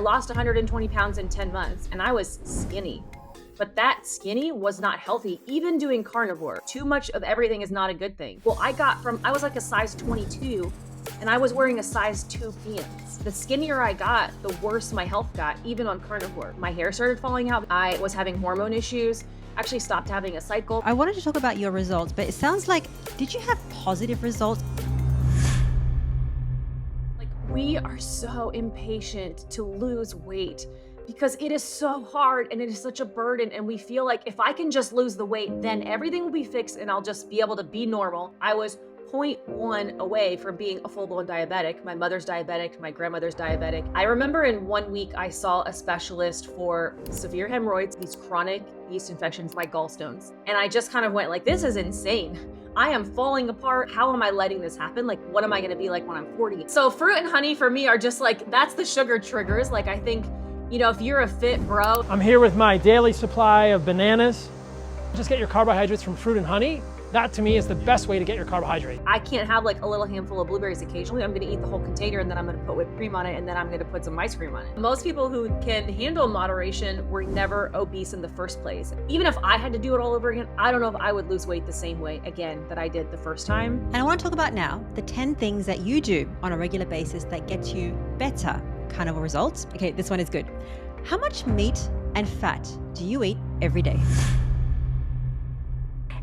lost 120 pounds in 10 months and I was skinny. But that skinny was not healthy. Even doing carnivore, too much of everything is not a good thing. Well, I was like a size 22 and I was wearing a size 2 pants. The skinnier I got, the worse my health got, even on carnivore. My hair started falling out. I was having hormone issues, actually stopped having a cycle. I wanted to talk about your results, but it sounds like, did you have positive results? Like, we are so impatient to lose weight because it is so hard and it is such a burden, and we feel like if I can just lose the weight, then everything will be fixed and I'll just be able to be normal. I was 0.1 away from being a full-blown diabetic. My mother's diabetic, my grandmother's diabetic. I remember in 1 week I saw a specialist for severe hemorrhoids, these chronic yeast infections, my gallstones. And I just kind of went like, this is insane. I am falling apart. How am I letting this happen? Like, what am I gonna be like when I'm 40? So fruit and honey for me are just like, that's the sugar triggers. Like, I think, you know, if you're a fit bro. I'm here with my daily supply of bananas. Just get your carbohydrates from fruit and honey. That to me is the best way to get your carbohydrate. I can't have like a little handful of blueberries occasionally. I'm gonna eat the whole container and then I'm gonna put whipped cream on it and then I'm gonna put some ice cream on it. Most people who can handle moderation were never obese in the first place. Even if I had to do it all over again, I don't know if I would lose weight the same way again that I did the first time. And I want to talk about now the 10 things that you do on a regular basis that get you better carnivore results. Okay, this one is good. How much meat and fat do you eat every day?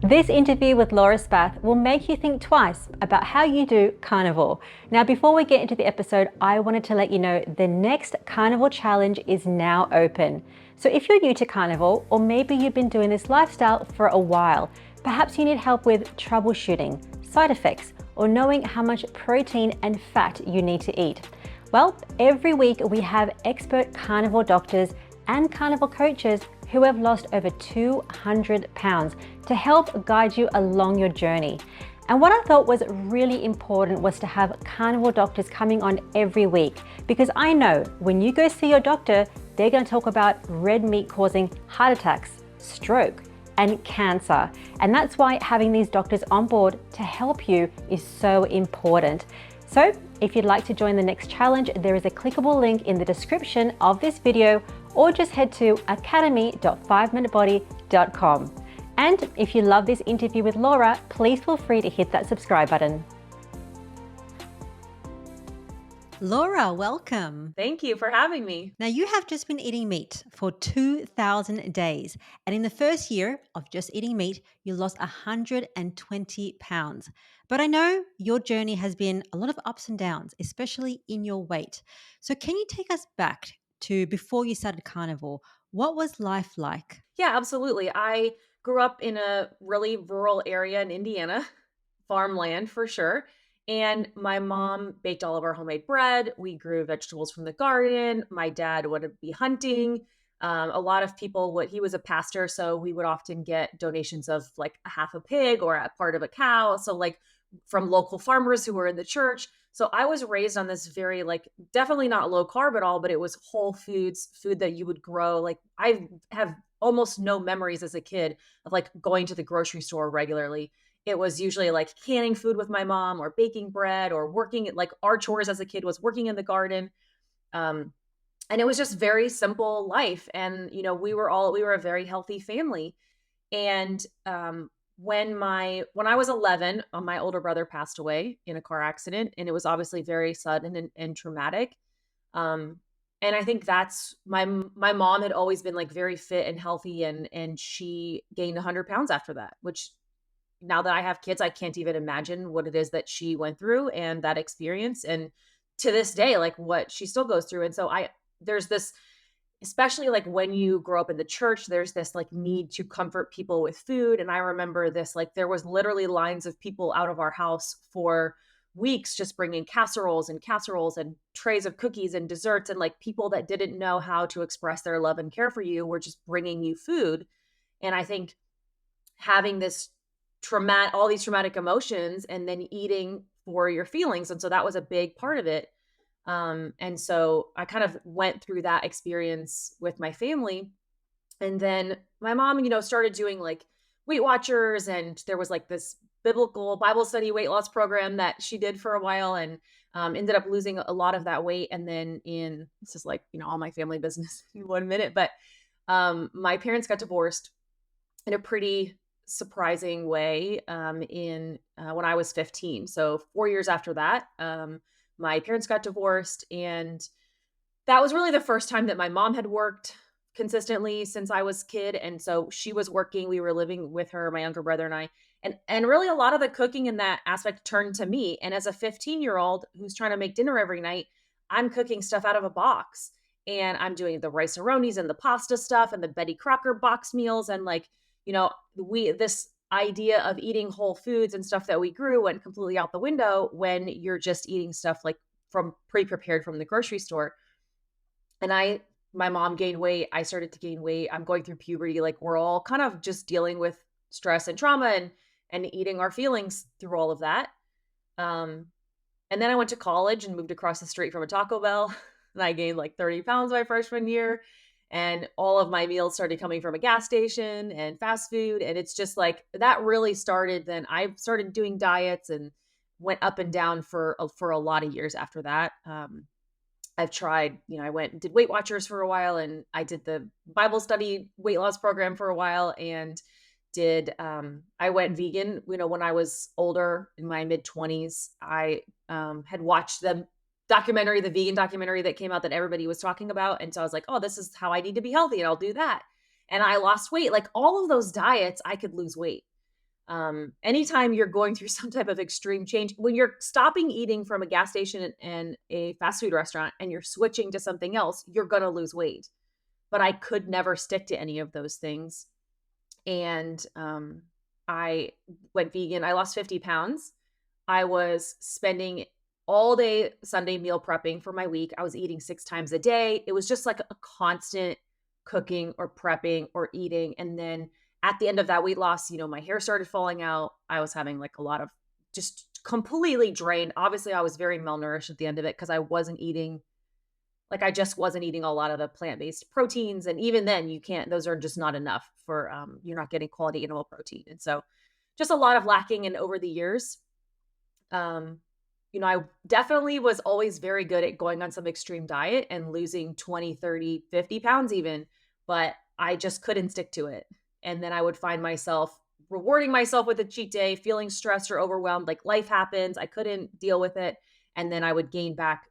This interview with Laura Spath will make you think twice about how you do carnivore. Now, before we get into the episode, I wanted to let you know the next carnivore challenge is now open. So if you're new to carnivore, or maybe you've been doing this lifestyle for a while, perhaps you need help with troubleshooting, side effects, or knowing how much protein and fat you need to eat. Well, every week we have expert carnivore doctors and carnivore coaches who have lost over 200 pounds to help guide you along your journey. And what I thought was really important was to have carnivore doctors coming on every week, because I know when you go see your doctor, they're going to talk about red meat causing heart attacks, stroke, and cancer. And that's why having these doctors on board to help you is so important. So if you'd like to join the next challenge, there is a clickable link in the description of this video, or just head to academy.5minutebody.com. And if you love this interview with Laura, please feel free to hit that subscribe button. Laura, welcome. Thank you for having me. Now, you have just been eating meat for 2,000 days. And in the first year of just eating meat, you lost 120 pounds. But I know your journey has been a lot of ups and downs, especially in your weight. So can you take us back to before you started carnivore? What was life like? Yeah, absolutely. I grew up in a really rural area in Indiana, farmland for sure. And my mom baked all of our homemade bread. We grew vegetables from the garden. My dad would be hunting. A lot of people he was a pastor, so we would often get donations of like a half a pig or a part of a cow. So like from local farmers who were in the church. So I was raised on this very like, definitely not low carb at all, but it was whole foods, food that you would grow. Like I have almost no memories as a kid of like going to the grocery store regularly. It was usually like canning food with my mom or baking bread or working, like our chores as a kid was working in the garden. And it was just very simple life. And, you know, we were a very healthy family. And when I was 11, my older brother passed away in a car accident, and it was obviously very sudden and traumatic. And I think that's my mom had always been like very fit and healthy, and she gained 100 pounds after that, which now that I have kids, I can't even imagine what it is that she went through and that experience. And to this day, like what she still goes through. And so there's this, especially like when you grow up in the church, there's this like need to comfort people with food. And I remember this, like there was literally lines of people out of our house for weeks, just bringing casseroles and trays of cookies and desserts. And like people that didn't know how to express their love and care for you were just bringing you food. And I think having all these traumatic emotions and then eating for your feelings. And so that was a big part of it. And so I kind of went through that experience with my family. And then my mom, you know, started doing like Weight Watchers, and there was like this biblical Bible study weight loss program that she did for a while, and ended up losing a lot of that weight. And then this is like, all my family business in 1 minute, but my parents got divorced in a pretty surprising way in when I was 15. So 4 years after that, my parents got divorced, and that was really the first time that my mom had worked consistently since I was a kid, and so she was working, we were living with her, my younger brother and I, and really a lot of the cooking in that aspect turned to me, and as a 15-year-old who's trying to make dinner every night, I'm cooking stuff out of a box, and I'm doing the rice-a-ronis and the pasta stuff and the Betty Crocker box meals, and like, we this idea of eating whole foods and stuff that we grew went completely out the window when you're just eating stuff like from pre-prepared from the grocery store. And my mom gained weight. I started to gain weight. I'm going through puberty. Like, we're all kind of just dealing with stress and trauma, and eating our feelings through all of that. Um, and then I went to college and moved across the street from a Taco Bell, and I gained like 30 pounds my freshman year. And all of my meals started coming from a gas station and fast food. And it's just like that really started. Then I started doing diets and went up and down for a lot of years after that. I've tried, I went and did Weight Watchers for a while, and I did the Bible study weight loss program for a while, and I went vegan, when I was older in my mid 20s. I had watched the vegan documentary that came out that everybody was talking about. And so I was like, oh, this is how I need to be healthy, and I'll do that. And I lost weight. Like, all of those diets, I could lose weight. Anytime you're going through some type of extreme change, when you're stopping eating from a gas station and a fast food restaurant and you're switching to something else, you're going to lose weight. But I could never stick to any of those things. And I went vegan. I lost 50 pounds. I was spending all day Sunday meal prepping for my week. I was eating 6 times a day. It was just like a constant cooking or prepping or eating. And then at the end of that weight loss, my hair started falling out. I was having like a lot of just completely drained. Obviously, I was very malnourished at the end of it because I just wasn't eating a lot of the plant-based proteins. And even then, those are just not enough for, you're not getting quality animal protein. And so just a lot of lacking. And over the years, I definitely was always very good at going on some extreme diet and losing 20, 30, 50 pounds even, but I just couldn't stick to it. And then I would find myself rewarding myself with a cheat day, feeling stressed or overwhelmed, like life happens. I couldn't deal with it. And then I would gain back,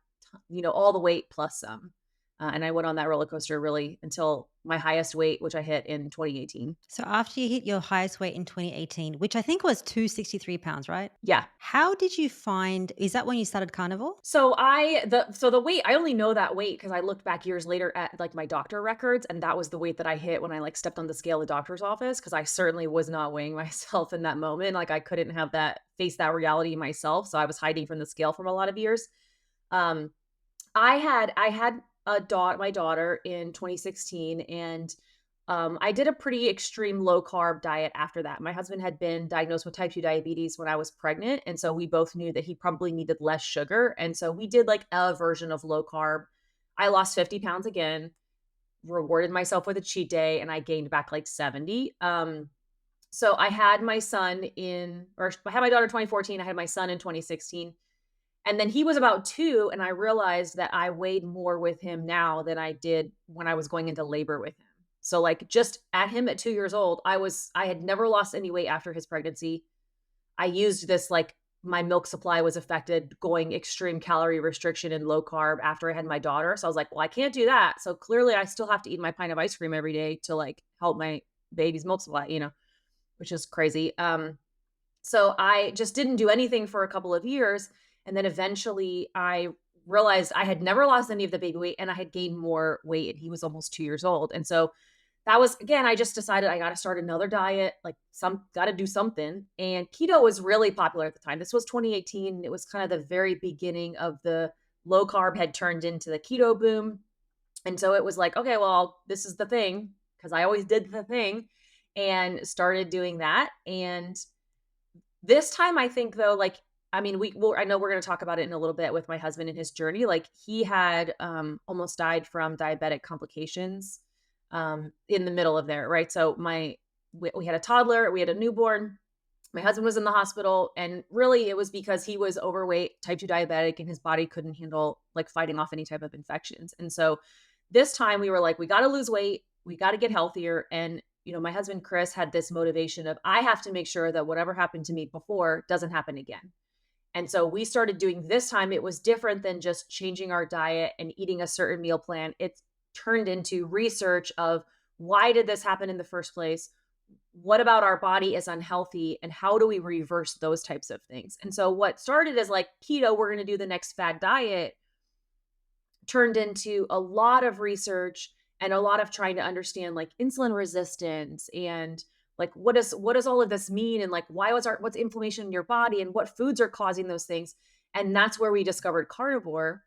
all the weight plus some. And I went on that roller coaster really until my highest weight, which I hit in 2018. So after you hit your highest weight in 2018, which I think was 263 pounds, right? Yeah. How did you find, is that when you started carnivore? So the weight, I only know that weight because I looked back years later at like my doctor records, and that was the weight that I hit when I like stepped on the scale at the doctor's office, because I certainly was not weighing myself in that moment. Like, I couldn't have face that reality myself. So I was hiding from the scale from a lot of years. I had my daughter in 2016, and I did a pretty extreme low carb diet after that. My husband had been diagnosed with type 2 diabetes when I was pregnant. And so we both knew that he probably needed less sugar. And so we did like a version of low carb. I lost 50 pounds again, rewarded myself with a cheat day, and I gained back like 70. So I had my I had my daughter in 2014. I had my son in 2016. And then he was about 2, and I realized that I weighed more with him now than I did when I was going into labor with him. So like, just at him at 2 years old, I had never lost any weight after his pregnancy. I used this, like, my milk supply was affected, going extreme calorie restriction and low carb after I had my daughter. So I was like, well, I can't do that. So clearly I still have to eat my pint of ice cream every day to like help my baby's milk supply, which is crazy. So I just didn't do anything for a couple of years. And then eventually I realized I had never lost any of the baby weight, and I had gained more weight, and he was almost 2 years old. And so that was, again, I just decided I got to start another diet, like got to do something. And keto was really popular at the time. This was 2018. It was kind of the very beginning of the low carb had turned into the keto boom. And so it was like, okay, well, this is the thing, because I always did the thing, and started doing that. And this time, I think, though, like, I mean, I know we're going to talk about it in a little bit with my husband and his journey. Like, he had almost died from diabetic complications in the middle of there, right? So we had a toddler, we had a newborn, My husband was in the hospital, and really it was because he was overweight, type 2 diabetic, and his body couldn't handle like fighting off any type of infections. And so this time we were like, we got to lose weight, we got to get healthier. And, my husband Chris had this motivation of, I have to make sure that whatever happened to me before doesn't happen again. And so we started doing this time, it was different than just changing our diet and eating a certain meal plan. It turned into research of why did this happen in the first place? What about our body is unhealthy and how do we reverse those types of things? And so what started as like keto, we're going to do the next fad diet, turned into a lot of research and a lot of trying to understand like insulin resistance and like what does all of this mean, and like what's inflammation in your body and what foods are causing those things. And that's where we discovered carnivore.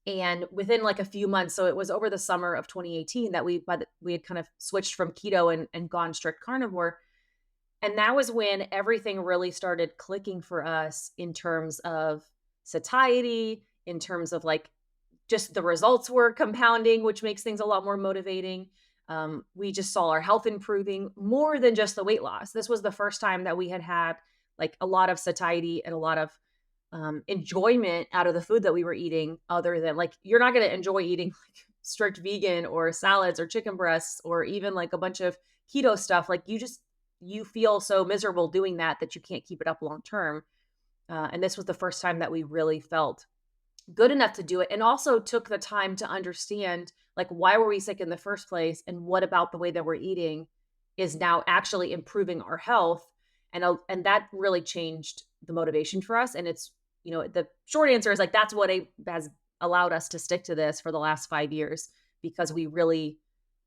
And within like a few months, so it was over the summer of 2018 that we had kind of switched from keto and gone strict carnivore. And that was when everything really started clicking for us in terms of satiety, in terms of like just the results were compounding, which makes things a lot more motivating. We just saw our health improving more than just the weight loss. This was the first time that we had like a lot of satiety and a lot of enjoyment out of the food that we were eating, other than like, you're not going to enjoy eating like strict vegan or salads or chicken breasts or even like a bunch of keto stuff. Like you feel so miserable doing that you can't keep it up long term. And this was the first time that we really felt good enough to do it, and also took the time to understand like why were we sick in the first place, and what about the way that we're eating is now actually improving our health. And that really changed the motivation for us. And it's, the short answer is like that's what has allowed us to stick to this for the last 5 years, because we really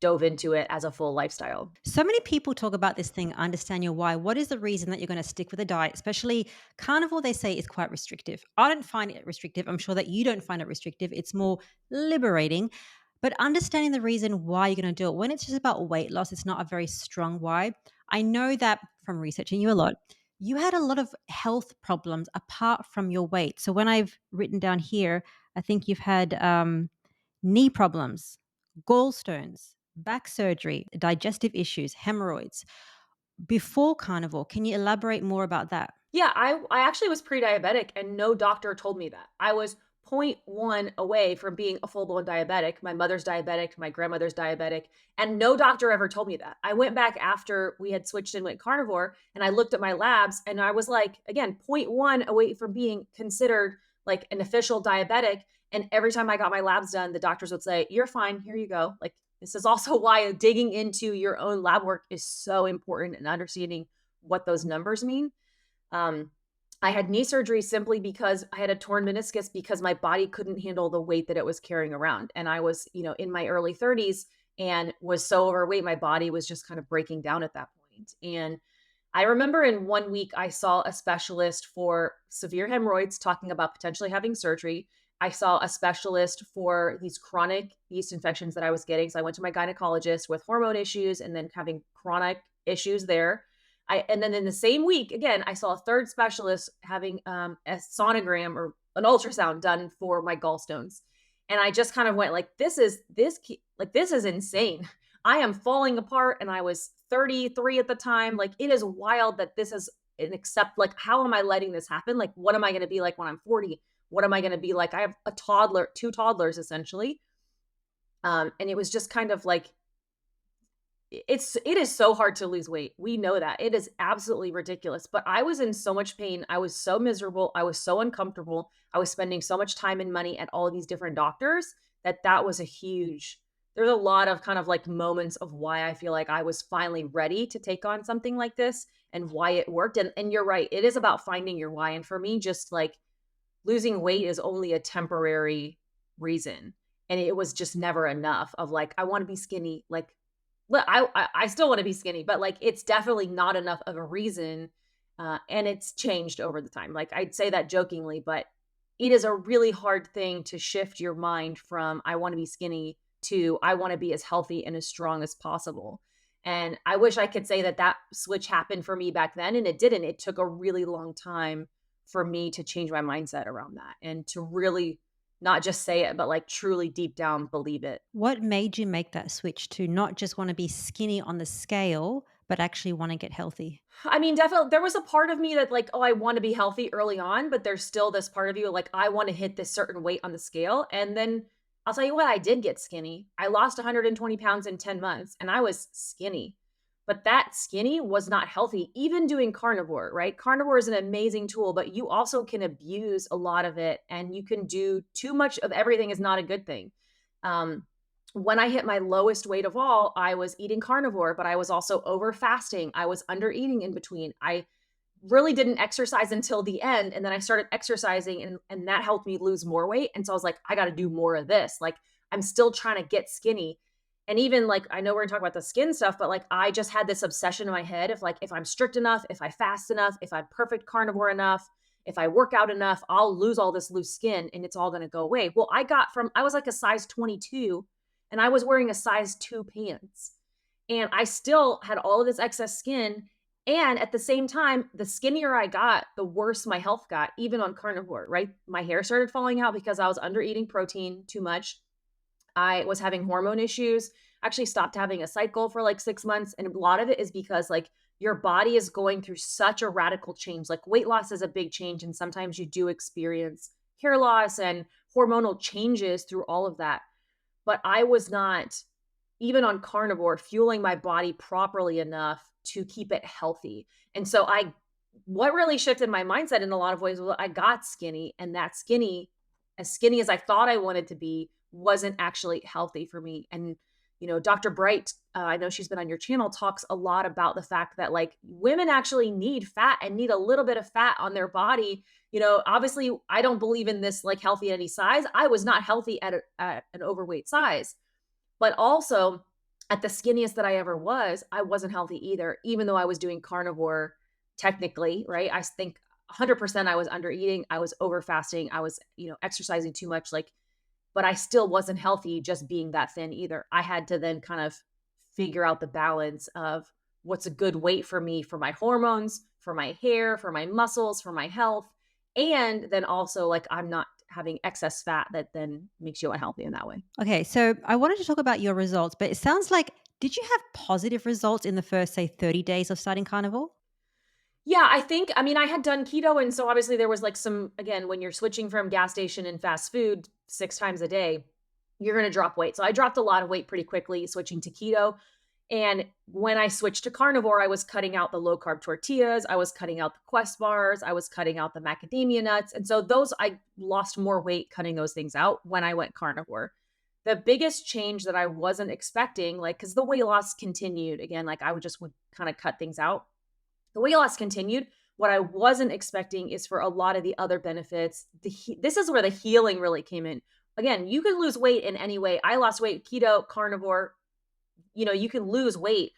dove into it as a full lifestyle. So many people talk about this thing, understand your why. What is the reason that you're going to stick with a diet? Especially carnivore, they say, is quite restrictive. I don't find it restrictive. I'm sure that you don't find it restrictive. It's more liberating. But understanding the reason why you're going to do it, when it's just about weight loss, it's not a very strong why. I know that from researching you a lot, you had a lot of health problems apart from your weight. So when I've written down here, I think you've had knee problems, gallstones, back surgery, digestive issues, hemorrhoids before carnivore. Can you elaborate more about that? Yeah, I actually was pre-diabetic and no doctor told me that. I was point 0.1 away from being a full-blown diabetic. My mother's diabetic, my grandmother's diabetic, and no doctor ever told me that. I went back after we had switched and went carnivore, and I looked at my labs and I was like, again, point 0.1 away from being considered like an official diabetic. And every time I got my labs done, the doctors would say, "You're fine. Here you go." Like, this is also why digging into your own lab work is so important, and understanding what those numbers mean. Um, I had knee surgery simply because I had a torn meniscus, because my body couldn't handle the weight that it was carrying around. And I was, in my early 30s and was so overweight, my body was just kind of breaking down at that point. And I remember in 1 week, I saw a specialist for severe hemorrhoids talking about potentially having surgery. I saw a specialist for these chronic yeast infections that I was getting. So I went to my gynecologist with hormone issues and then having chronic issues there. And then in the same week, again, I saw a third specialist having a sonogram or an ultrasound done for my gallstones. And I just kind of went like, this is insane. I am falling apart. And I was 33 at the time. Like, it is wild that this is like, how am I letting this happen? Like, what am I going to be like when I'm 40? What am I going to be like? I have a toddler, two toddlers essentially. And it was just kind of like, it is so hard to lose weight. We know that. It is absolutely ridiculous. But I was in so much pain. I was so miserable. I was so uncomfortable. I was spending so much time and money at all of these different doctors that was there's a lot of kind of like moments of why I feel like I was finally ready to take on something like this and why it worked. And you're right. It is about finding your why. And for me, just like losing weight is only a temporary reason. And it was just never enough of like, I want to be skinny. Like, I still want to be skinny, but like it's definitely not enough of a reason, and it's changed over the time. Like, I'd say that jokingly, but it is a really hard thing to shift your mind from I want to be skinny to I want to be as healthy and as strong as possible. And I wish I could say that switch happened for me back then, and it didn't. It took a really long time for me to change my mindset around that and to really not just say it, but like truly deep down believe it. What made you make that switch to not just want to be skinny on the scale, but actually want to get healthy? I mean, definitely there was a part of me that like, oh, I want to be healthy early on, but there's still this part of you like I want to hit this certain weight on the scale. And then I'll tell you what, I did get skinny. I lost 120 pounds in 10 months and I was skinny. But that skinny was not healthy, even doing carnivore, right? Carnivore is an amazing tool, but you also can abuse a lot of it and you can do too much of everything is not a good thing. Um, when I hit my lowest weight of all, I was eating carnivore, but I was also over fasting. I was under eating in between. I really didn't exercise until the end. And then I started exercising and that helped me lose more weight. And so I was like, I got to do more of this. Like I'm still trying to get skinny. And even like, I know we're gonna talk about the skin stuff, but like I just had this obsession in my head of like, if I'm strict enough, if I fast enough, if I'm perfect carnivore enough, if I work out enough, I'll lose all this loose skin and it's all gonna go away. Well, I was like a size 22 and I was wearing a size 2 pants. And I still had all of this excess skin. And at the same time, the skinnier I got, the worse my health got, even on carnivore, right? My hair started falling out because I was under eating protein too much. I was having hormone issues. Actually stopped having a cycle for like 6 months. And a lot of it is because like your body is going through such a radical change. Like weight loss is a big change. And sometimes you do experience hair loss and hormonal changes through all of that. But I was not, even on carnivore, fueling my body properly enough to keep it healthy. And so what really shifted my mindset in a lot of ways was I got skinny, and that as skinny as I thought I wanted to be, wasn't actually healthy for me. And, Dr. Bright, I know she's been on your channel, talks a lot about the fact that like women actually need fat and need a little bit of fat on their body. Obviously, I don't believe in this like healthy at any size. I was not healthy at an overweight size, but also at the skinniest that I ever was, I wasn't healthy either, even though I was doing carnivore technically, right? I think 100% I was under eating, I was over fasting, I was, exercising too much, like, but I still wasn't healthy just being that thin either. I had to then kind of figure out the balance of what's a good weight for me, for my hormones, for my hair, for my muscles, for my health. And then also like I'm not having excess fat that then makes you unhealthy in that way. Okay, so I wanted to talk about your results, but it sounds like, did you have positive results in the first, say, 30 days of starting carnivore? Yeah, I mean, I had done keto. And so obviously there was like some, again, when you're switching from gas station and fast food 6 times a day, you're going to drop weight. So I dropped a lot of weight pretty quickly switching to keto. And when I switched to carnivore, I was cutting out the low carb tortillas. I was cutting out the Quest bars. I was cutting out the macadamia nuts. And so I lost more weight cutting those things out when I went carnivore. The biggest change that I wasn't expecting, like, because the weight loss continued again, like would kind of cut things out. The weight loss continued. What I wasn't expecting is for a lot of the other benefits. This is where the healing really came in. Again, you can lose weight in any way. I lost weight, keto, carnivore, you can lose weight.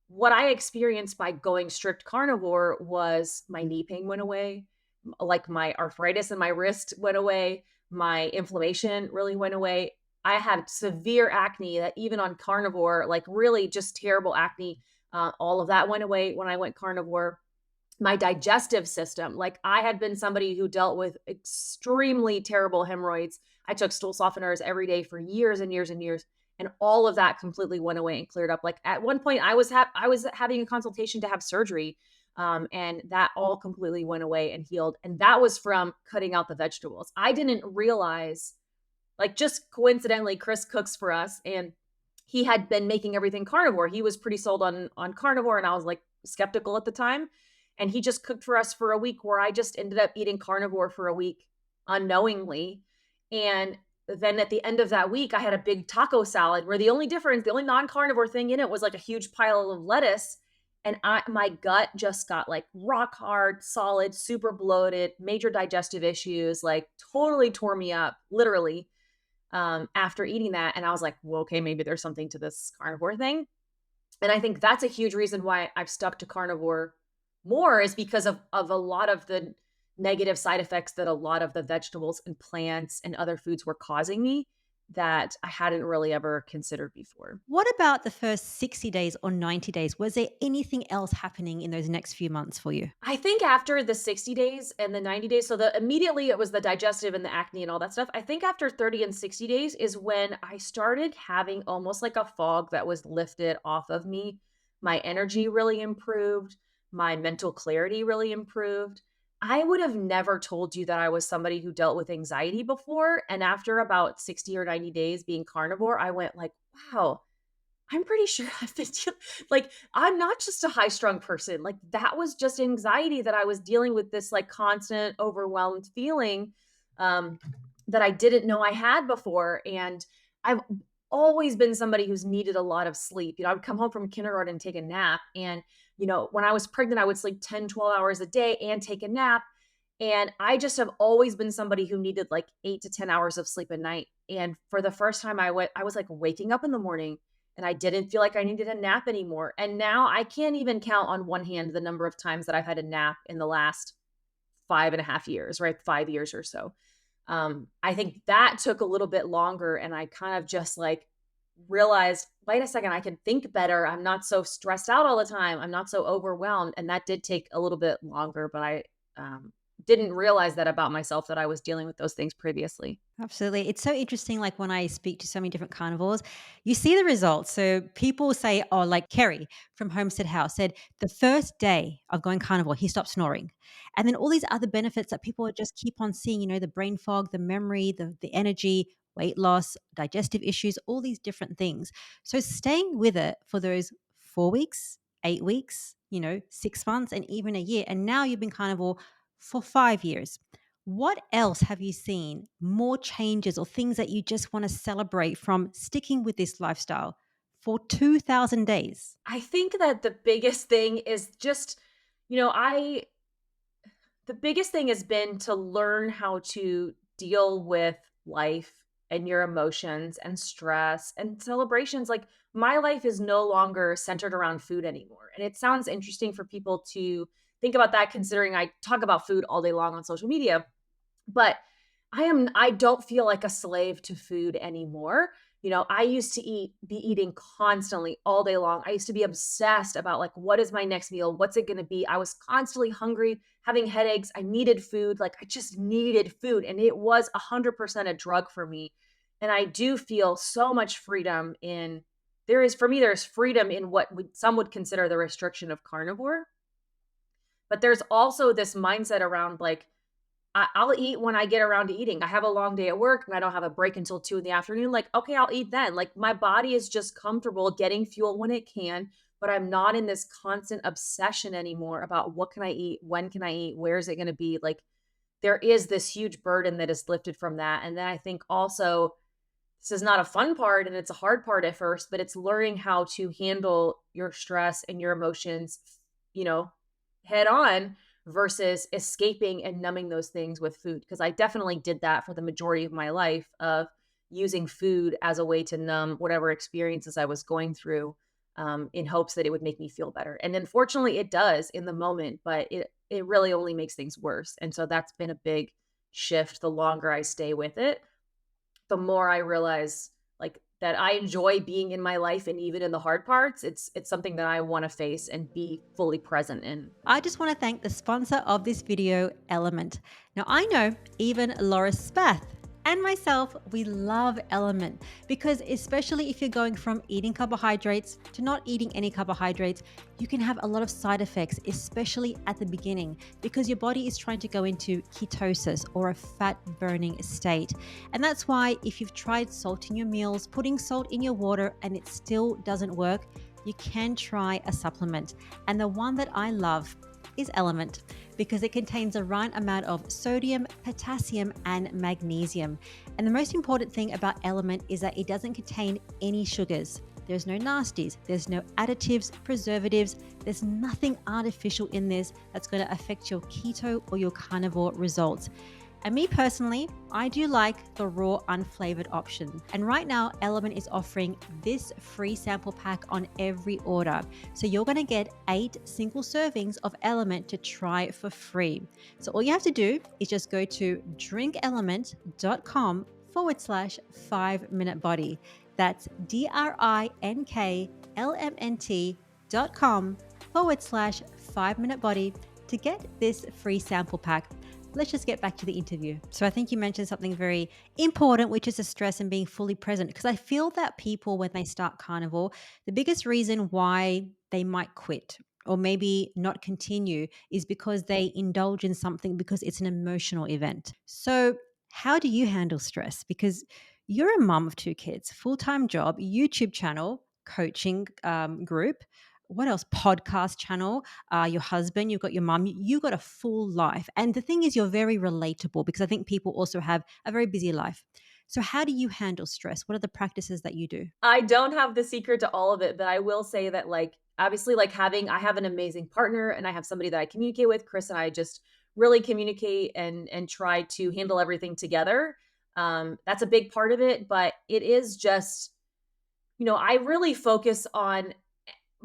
What I experienced by going strict carnivore was my knee pain went away, like my arthritis in my wrist went away, my inflammation really went away. I had severe acne that even on carnivore, like really just terrible acne, all of that went away when I went carnivore. My digestive system, like I had been somebody who dealt with extremely terrible hemorrhoids. I took stool softeners every day for years and years and years. And all of that completely went away and cleared up. Like at one point, I was having a consultation to have surgery, and that all completely went away and healed. And that was from cutting out the vegetables. I didn't realize, like, just coincidentally, Chris cooks for us, and he had been making everything carnivore. He was pretty sold on carnivore, and I was like skeptical at the time. And he just cooked for us for a week, where I just ended up eating carnivore for a week unknowingly, and then at the end of that week, I had a big taco salad where the only non-carnivore thing in it was like a huge pile of lettuce. And my gut just got like rock hard, solid, super bloated, major digestive issues, like totally tore me up, literally, after eating that. And I was like, well, okay, maybe there's something to this carnivore thing. And I think that's a huge reason why I've stuck to carnivore more, is because of a lot of the negative side effects that a lot of the vegetables and plants and other foods were causing me that I hadn't really ever considered before. What about the first 60 days or 90 days? Was there anything else happening in those next few months for you? I think after the 60 days and the 90 days, so immediately it was the digestive and the acne and all that stuff. I think after 30 and 60 days is when I started having almost like a fog that was lifted off of me. My energy really improved. My mental clarity really improved. I would have never told you that I was somebody who dealt with anxiety before. And after about 60 or 90 days being carnivore, I went like, wow, I'm pretty sure I've been like, I'm not just a high-strung person, like, that was just anxiety that I was dealing with this, like, constant overwhelmed feeling, um, that I didn't know I had before, and I've always been somebody who's needed a lot of sleep. I would come home from kindergarten and take a nap, and, when I was pregnant, I would sleep 10, 12 hours a day and take a nap, and I just have always been somebody who needed, like, 8 to 10 hours of sleep a night, and for the first time I was, like, waking up in the morning and I didn't feel like I needed a nap anymore. And now I can't even count on one hand the number of times that I've had a nap in the last 5.5 years, right? 5 years or so. I think that took a little bit longer. And I kind of just like realized, wait a second, I can think better. I'm not so stressed out all the time. I'm not so overwhelmed. And that did take a little bit longer, but I didn't realize that about myself that I was dealing with those things previously. Absolutely. It's so interesting. Like when I speak to so many different carnivores, you see the results. So people say, oh, like Kerry from Homestead House said, the first day of going carnivore, he stopped snoring. And then all these other benefits that people just keep on seeing, the brain fog, the memory, the energy, weight loss, digestive issues, all these different things. So staying with it for those 4 weeks, 8 weeks, 6 months, and even a year. And now you've been carnivore for 5 years. What else have you seen? More changes or things that you just want to celebrate from sticking with this lifestyle for 2,000 days? I think that the biggest thing is just, you know, I the biggest thing has been to learn how to deal with life and your emotions and stress and celebrations. Like my life is no longer centered around food anymore. And it sounds interesting for people to think about that considering I talk about food all day long on social media, but I don't feel like a slave to food anymore. I used to be eating constantly all day long. I used to be obsessed about like what is my next meal? What's it going to be? I was constantly hungry, having headaches. I needed food. Like I just needed food and it was 100% a drug for me. And I do feel so much freedom in there's freedom in what some would consider the restriction of carnivore. But there's also this mindset around like I'll eat when I get around to eating. I have a long day at work and I don't have a break until 2 in the afternoon. Like, okay, I'll eat then. Like, my body is just comfortable getting fuel when it can, but I'm not in this constant obsession anymore about what can I eat? When can I eat? Where is it going to be? Like, there is this huge burden that is lifted from that. And then I think also, this is not a fun part and it's a hard part at first, but it's learning how to handle your stress and your emotions, you know, head on versus escaping and numbing those things with food. Because I definitely did that for the majority of my life of using food as a way to numb whatever experiences I was going through in hopes that it would make me feel better. And unfortunately, it does in the moment, but it really only makes things worse. And so that's been a big shift. The longer I stay with it, the more I realize like that I enjoy being in my life and even in the hard parts, it's something that I want to face and be fully present in. I just want to thank the sponsor of this video, Element. Now, I know even Laura Spath and myself, we love Element because especially if you're going from eating carbohydrates to not eating any carbohydrates, you can have a lot of side effects, especially at the beginning, because your body is trying to go into ketosis or a fat burning state. And that's why if you've tried salting your meals, putting salt in your water, and it still doesn't work, you can try a supplement. And the one that I love is Element because it contains the right amount of sodium, potassium, and magnesium. And the most important thing about Element is that it doesn't contain any sugars. There's no nasties, there's no additives, preservatives, there's nothing artificial in this that's going to affect your keto or your carnivore results. And me personally, I do like the raw unflavored option. And right now, Element is offering this free sample pack on every order. So you're going to get 8 single servings of Element to try for free. So all you have to do is just go to drinkelement.com/5-minute body. That's drinklmnt.com/5-minute body to get this free sample pack. let's just get back to the interview. So I think you mentioned something very important, which is the stress and being fully present. Because I feel that people, when they start carnivore, the biggest reason why they might quit or maybe not continue is because they indulge in something because it's an emotional event. So, how do you handle stress? Because you're a mom of two kids, full time job, YouTube channel, coaching group. What else? Podcast channel, your husband, you've got your mom, you've got a full life. And the thing is, you're very relatable because I think people also have a very busy life. So, how do you handle stress? What are the practices that you do? I don't have the secret to all of it, but I will say that, like, obviously, like, I have an amazing partner and I have somebody that I communicate with. Chris and I just really communicate and try to handle everything together. That's a big part of it, but it is just, I really focus on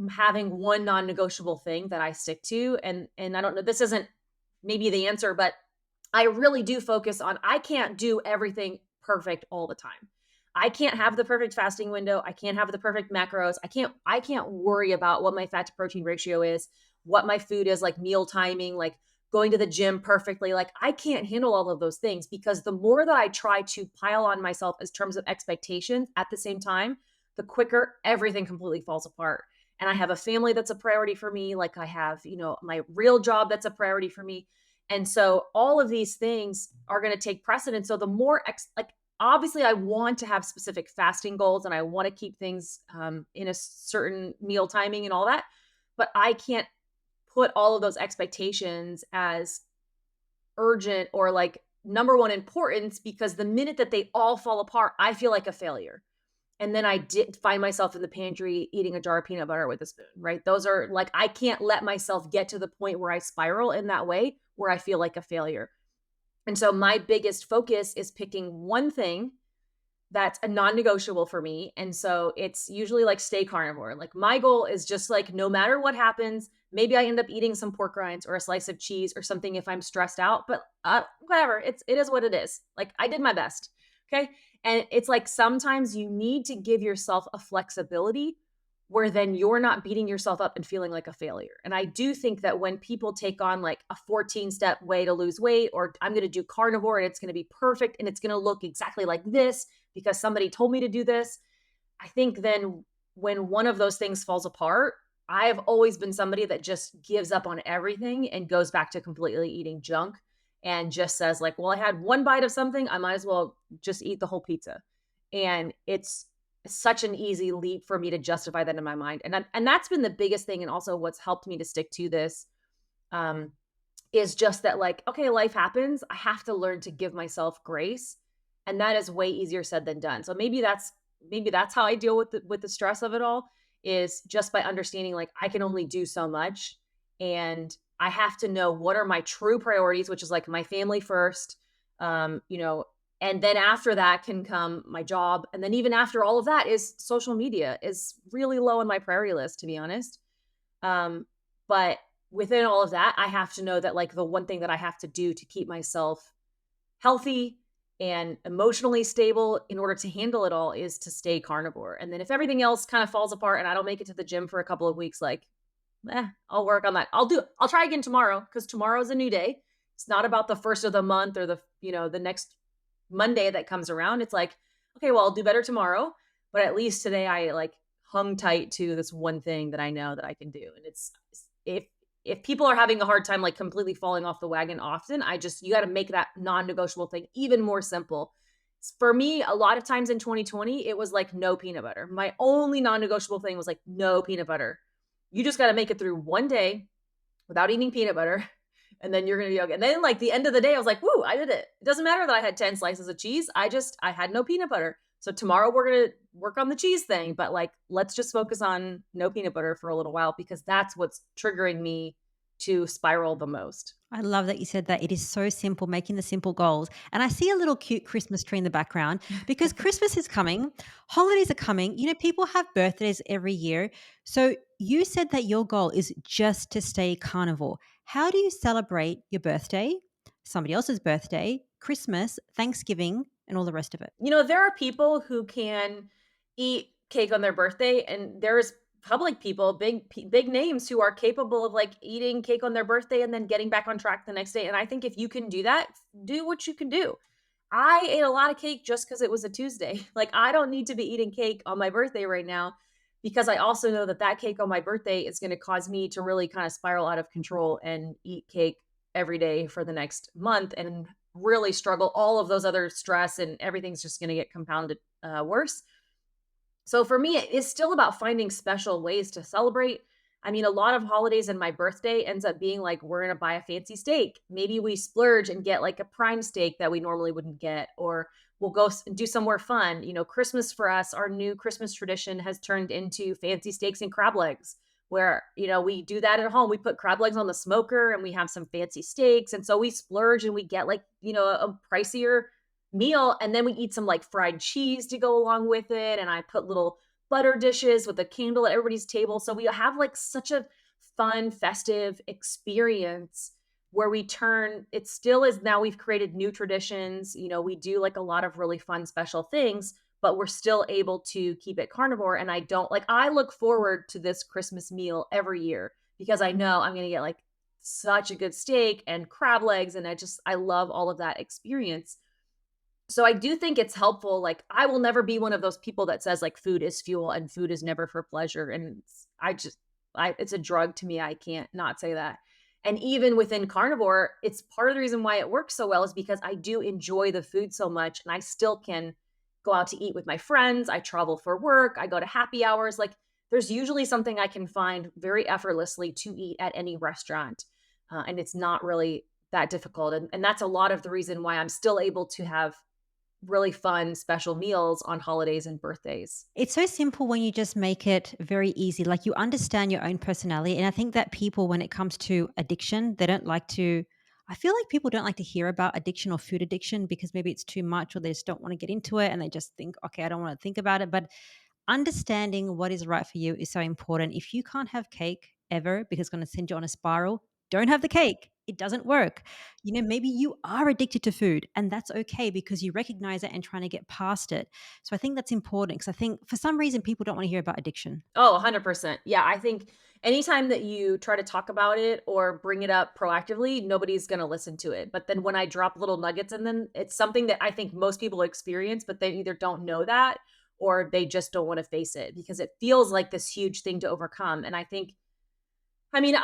having one non-negotiable thing that I stick to. And I don't know, this isn't maybe the answer, but I really do focus on I can't do everything perfect all the time. I can't have the perfect fasting window. I can't have the perfect macros. I can't worry about what my fat to protein ratio is, what my food is, like meal timing, like going to the gym perfectly. Like I can't handle all of those things because the more that I try to pile on myself as terms of expectations at the same time, the quicker everything completely falls apart. And I have a family that's a priority for me. Like I have, my real job that's a priority for me. And so all of these things are going to take precedence. So the more like obviously I want to have specific fasting goals and I want to keep things in a certain meal timing and all that, but I can't put all of those expectations as urgent or like number one importance because the minute that they all fall apart, I feel like a failure. And then I did find myself in the pantry eating a jar of peanut butter with a spoon, right? Those are like, I can't let myself get to the point where I spiral in that way where I feel like a failure. And so my biggest focus is picking one thing that's a non-negotiable for me. And so it's usually like stay carnivore. Like my goal is just like no matter what happens, maybe I end up eating some pork rinds or a slice of cheese or something if I'm stressed out, but whatever. It is what it is. Like I did my best. Okay? And it's like sometimes you need to give yourself a flexibility where then you're not beating yourself up and feeling like a failure. And I do think that when people take on like a 14-step way to lose weight, or I'm going to do carnivore and it's going to be perfect and it's going to look exactly like this because somebody told me to do this, I think then when one of those things falls apart, I have always been somebody that just gives up on everything and goes back to completely eating junk and just says like, well, I had one bite of something, I might as well just eat the whole pizza. And it's such an easy leap for me to justify that in my mind. And that's been the biggest thing. And also what's helped me to stick to this um, is just that like, okay, life happens. I have to learn to give myself grace. And that is way easier said than done. So maybe that's how I deal with the stress of it all is just by understanding like I can only do so much. And I have to know what are my true priorities, which is like my family first, and then after that can come my job. And then even after all of that is social media is really low on my priority list, to be honest. But within all of that, I have to know that like the one thing that I have to do to keep myself healthy and emotionally stable in order to handle it all is to stay carnivore. And then if everything else kind of falls apart and I don't make it to the gym for a couple of weeks, like, I'll work on that. I'll try again tomorrow because tomorrow's a new day. It's not about the first of the month or the next Monday that comes around. It's like, okay, well, I'll do better tomorrow, but at least today I like hung tight to this one thing that I know that I can do. And it's if people are having a hard time like completely falling off the wagon often, you got to make that non-negotiable thing even more simple. For me, a lot of times in 2020, it was like no peanut butter. My only non-negotiable thing was like no peanut butter. You just got to make it through one day without eating peanut butter. And then you're going to be okay. And then like the end of the day, I was like, woo, I did it. It doesn't matter that I had 10 slices of cheese. I had no peanut butter. So tomorrow we're going to work on the cheese thing, but like, let's just focus on no peanut butter for a little while because that's what's triggering me to spiral the most. I love that you said that. It is so simple, making the simple goals. And I see a little cute Christmas tree in the background because Christmas is coming, holidays are coming. You know, people have birthdays every year. So you said that your goal is just to stay carnivore. How do you celebrate your birthday, somebody else's birthday, Christmas, Thanksgiving, and all the rest of it? There are people who can eat cake on their birthday, and there's public people, big names who are capable of like eating cake on their birthday and then getting back on track the next day. And I think if you can do that, do what you can do. I ate a lot of cake just because it was a Tuesday. Like, I don't need to be eating cake on my birthday right now because I also know that that cake on my birthday is going to cause me to really kind of spiral out of control and eat cake every day for the next month and really struggle all of those other stress, and everything's just going to get compounded worse. So for me, it is still about finding special ways to celebrate. I mean, a lot of holidays and my birthday ends up being like, we're going to buy a fancy steak. Maybe we splurge and get like a prime steak that we normally wouldn't get, or we'll go do somewhere fun. Christmas for us, our new Christmas tradition has turned into fancy steaks and crab legs, where, we do that at home. We put crab legs on the smoker and we have some fancy steaks. And so we splurge and we get like, a pricier meal, and then we eat some like fried cheese to go along with it, and I put little butter dishes with a candle at everybody's table, so we have like such a fun festive experience where we turn it still is now we've created new traditions. We do like a lot of really fun special things, but we're still able to keep it carnivore. And I look forward to this Christmas meal every year because I know I'm going to get like such a good steak and crab legs, and I love all of that experience. So I do think it's helpful. Like, I will never be one of those people that says like food is fuel and food is never for pleasure. And it's a drug to me. I can't not say that. And even within carnivore, it's part of the reason why it works so well is because I do enjoy the food so much, and I still can go out to eat with my friends. I travel for work. I go to happy hours. Like, there's usually something I can find very effortlessly to eat at any restaurant. And it's not really that difficult. And that's a lot of the reason why I'm still able to have really fun special meals on holidays and birthdays. It's so simple when you just make it very easy. Like, you understand your own personality. And I think that people, when it comes to addiction, they don't like to. I feel like people don't like to hear about addiction or food addiction because maybe it's too much or they just don't want to get into it and they just think, okay, I don't want to think about it. But understanding what is right for you is so important. If you can't have cake ever because it's going to send you on a spiral, don't have the cake. It doesn't work. Maybe you are addicted to food and that's okay because you recognize it and trying to get past it. So I think that's important because I think for some reason people don't want to hear about addiction. Oh, 100%. Yeah, I think anytime that you try to talk about it or bring it up proactively, nobody's going to listen to it. But then when I drop little nuggets and then it's something that I think most people experience, but they either don't know that or they just don't want to face it because it feels like this huge thing to overcome. And I mean,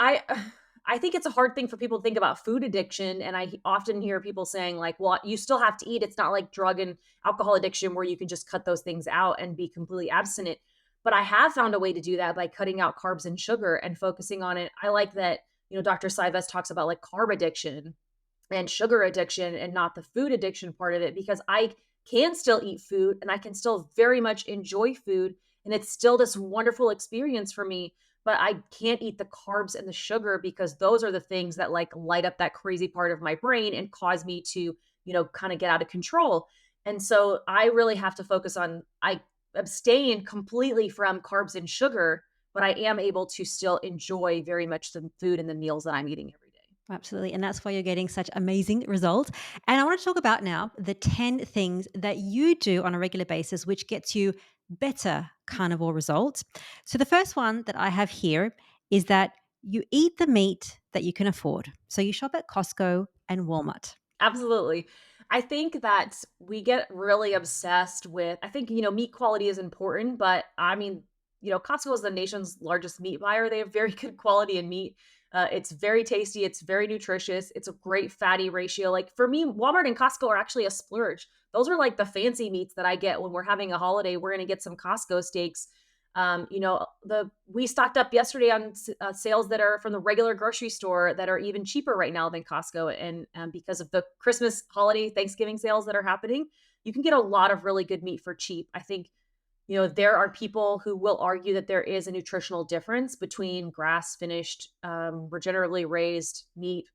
I think it's a hard thing for people to think about food addiction, and I often hear people saying like, "Well, you still have to eat. It's not like drug and alcohol addiction where you can just cut those things out and be completely abstinent." But I have found a way to do that by cutting out carbs and sugar and focusing on it. I like that, Dr. Sivas talks about like carb addiction and sugar addiction and not the food addiction part of it, because I can still eat food and I can still very much enjoy food, and it's still this wonderful experience for me, but I can't eat the carbs and the sugar because those are the things that like light up that crazy part of my brain and cause me to, kind of get out of control. And so I really have to focus on I abstain completely from carbs and sugar, but I am able to still enjoy very much the food and the meals that I'm eating every day. Absolutely. And that's why you're getting such amazing results. And I want to talk about now the 10 things that you do on a regular basis, which gets you better carnivore results. So the first one that I have here is that you eat the meat that you can afford. So you shop at Costco and Walmart. Absolutely. I think that we get really obsessed with, I think, meat quality is important, but I mean, Costco is the nation's largest meat buyer. They have very good quality in meat. It's very tasty. It's very nutritious. It's a great fatty ratio. Like for me, Walmart and Costco are actually a splurge. Those are like the fancy meats that I get when we're having a holiday. We're going to get some Costco steaks. We stocked up yesterday on sales that are from the regular grocery store that are even cheaper right now than Costco. And because of the Christmas holiday, Thanksgiving sales that are happening, you can get a lot of really good meat for cheap. I think, there are people who will argue that there is a nutritional difference between grass finished, regeneratively raised meat.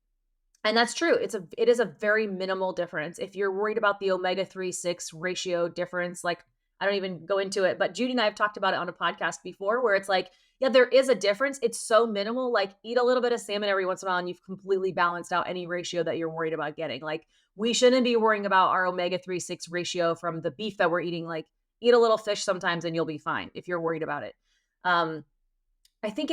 And that's true. It is a very minimal difference. If you're worried about the omega-3/6 ratio difference, like I don't even go into it, but Judy and I have talked about it on a podcast before where it's like, yeah, there is a difference. It's so minimal. Like eat a little bit of salmon every once in a while and you've completely balanced out any ratio that you're worried about getting. Like we shouldn't be worrying about our omega-3/6 ratio from the beef that we're eating. Like eat a little fish sometimes and you'll be fine if you're worried about it. I think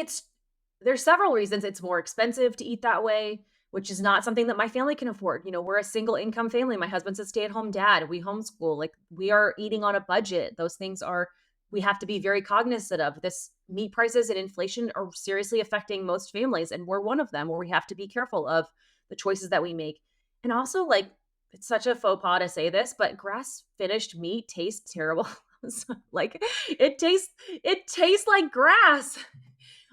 there's several reasons. It's more expensive to eat that way, which is not something that my family can afford. We're a single income family. My husband's a stay-at-home dad. We homeschool. Like, we are eating on a budget. Those things are we have to be very cognizant of. This meat prices and inflation are seriously affecting most families, and we're one of them where we have to be careful of the choices that we make. And also, like, it's such a faux pas to say this, but grass finished meat tastes terrible. Like, it tastes like grass.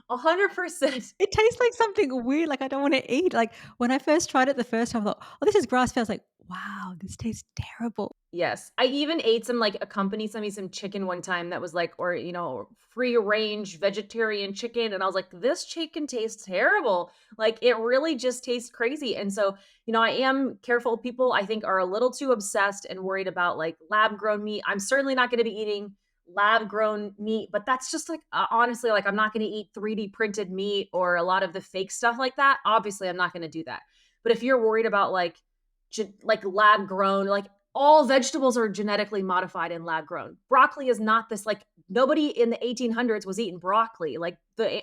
100%. It tastes like something weird, like I don't want to eat. Like when I first tried it the first time, I thought, oh, this is grass fed. I was like, wow, this tastes terrible. Yes. I even ate some, like, a company sent me some chicken one time that was like, or, free range vegetarian chicken. And I was like, this chicken tastes terrible. Like, it really just tastes crazy. And so, I am careful. People, I think, are a little too obsessed and worried about like lab grown meat. I'm certainly not going to be eating lab grown meat, but that's just like, honestly, like, I'm not going to eat 3D printed meat or a lot of the fake stuff like that. Obviously, I'm not going to do that. But if you're worried about like lab grown, like, all vegetables are genetically modified and lab grown. Broccoli is not this, like, nobody in the 1800s was eating broccoli. Like,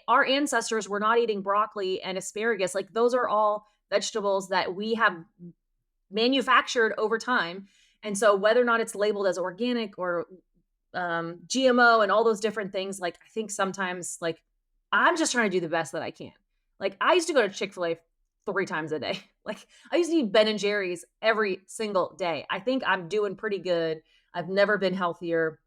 our ancestors were not eating broccoli and asparagus. Like, those are all vegetables that we have manufactured over time. And so whether or not it's labeled as organic or GMO and all those different things, like, I think sometimes, like, I'm just trying to do the best that I can. Like, I used to go to Chick-fil-A 3 times a day. Like, I used to eat Ben& and Jerry's every single day. I think I'm doing pretty good. I've never been healthier.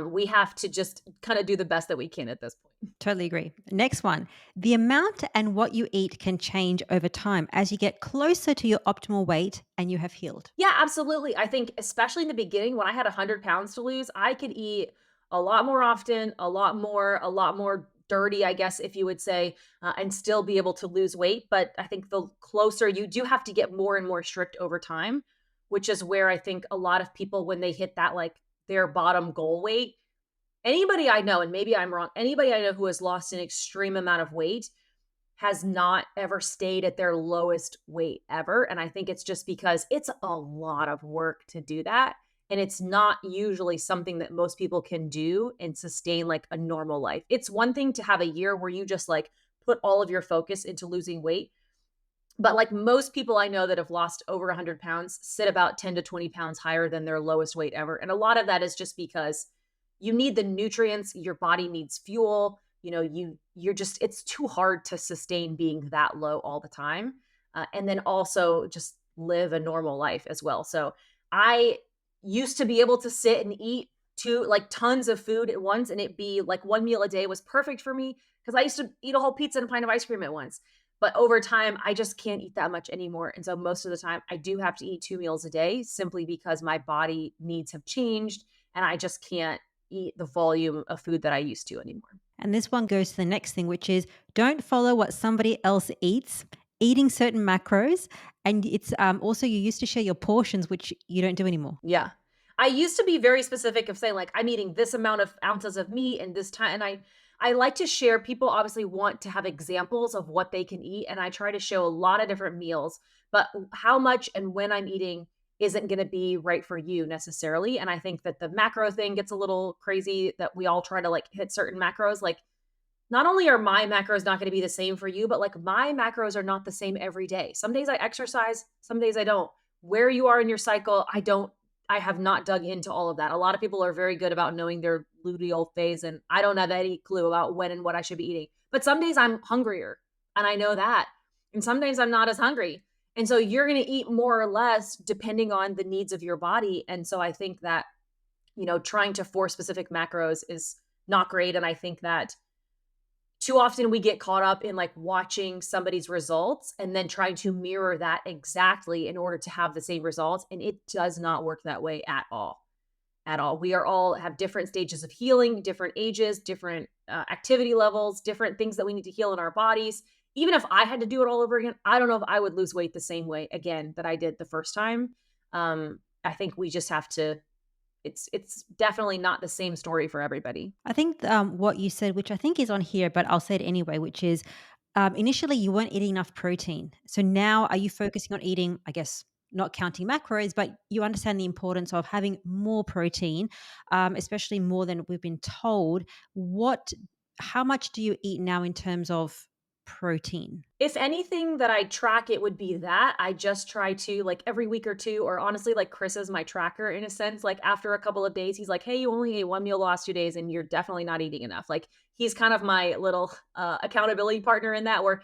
We have to just kind of do the best that we can at this point. Totally agree. Next one. The amount and what you eat can change over time as you get closer to your optimal weight and you have healed. Yeah, absolutely. I think especially in the beginning when I had 100 pounds to lose, I could eat a lot more often, a lot more dirty, I guess, if you would say, and still be able to lose weight. But I think the closer you do have to get more and more strict over time, which is where I think a lot of people, when they hit that, like, their bottom goal weight, anybody I know, and maybe I'm wrong, anybody I know who has lost an extreme amount of weight has not ever stayed at their lowest weight ever. And I think it's just because it's a lot of work to do that. And it's not usually something that most people can do and sustain like a normal life. It's one thing to have a year where you just like put all of your focus into losing weight. But like most people I know that have lost over 100 pounds sit about 10 to 20 pounds higher than their lowest weight ever. And a lot of that is just because you need the nutrients, your body needs fuel. You're just, it's too hard to sustain being that low all the time. And then also just live a normal life as well. So I used to be able to sit and eat tons of food at once, and it be like one meal a day was perfect for me because I used to eat a whole pizza and a pint of ice cream at once. But over time, I just can't eat that much anymore. And so most of the time, I do have to eat 2 meals a day simply because my body needs have changed and I just can't eat the volume of food that I used to anymore. And this one goes to the next thing, which is don't follow what somebody else eats, eating certain macros. And it's also you used to share your portions, which you don't do anymore. Yeah. I used to be very specific of saying, like, I'm eating this amount of ounces of meat and this time. And I like to share. People obviously want to have examples of what they can eat. And I try to show a lot of different meals, but how much and when I'm eating isn't going to be right for you necessarily. And I think that the macro thing gets a little crazy that we all try to like hit certain macros. Like, not only are my macros not going to be the same for you, but like my macros are not the same every day. Some days I exercise, some days I don't. Where you are in your cycle, I have not dug into all of that. A lot of people are very good about knowing their luteal phase, and I don't have any clue about when and what I should be eating. But some days I'm hungrier, and I know that. And some days I'm not as hungry. And so you're going to eat more or less depending on the needs of your body. And so I think that, trying to force specific macros is not great. And I think that too often we get caught up in like watching somebody's results and then trying to mirror that exactly in order to have the same results. And it does not work that way at all. At all. We are all have different stages of healing, different ages, different activity levels, different things that we need to heal in our bodies. Even if I had to do it all over again, I don't know if I would lose weight the same way again that I did the first time. I think we just have to, it's definitely not the same story for everybody. I think what you said, which I think is on here, but I'll say it anyway, which is initially you weren't eating enough protein. So now are you focusing on eating, I guess, not counting macros, but you understand the importance of having more protein, especially more than we've been told. What how much do you eat now in terms of protein? If anything that I track, it would be that. I just try to, like, every week or 2, or honestly, like, Chris is my tracker in a sense. Like, after a couple of days, he's like, "Hey, you only ate 1 meal the last 2 days, and you're definitely not eating enough." Like, he's kind of my little, accountability partner in that, where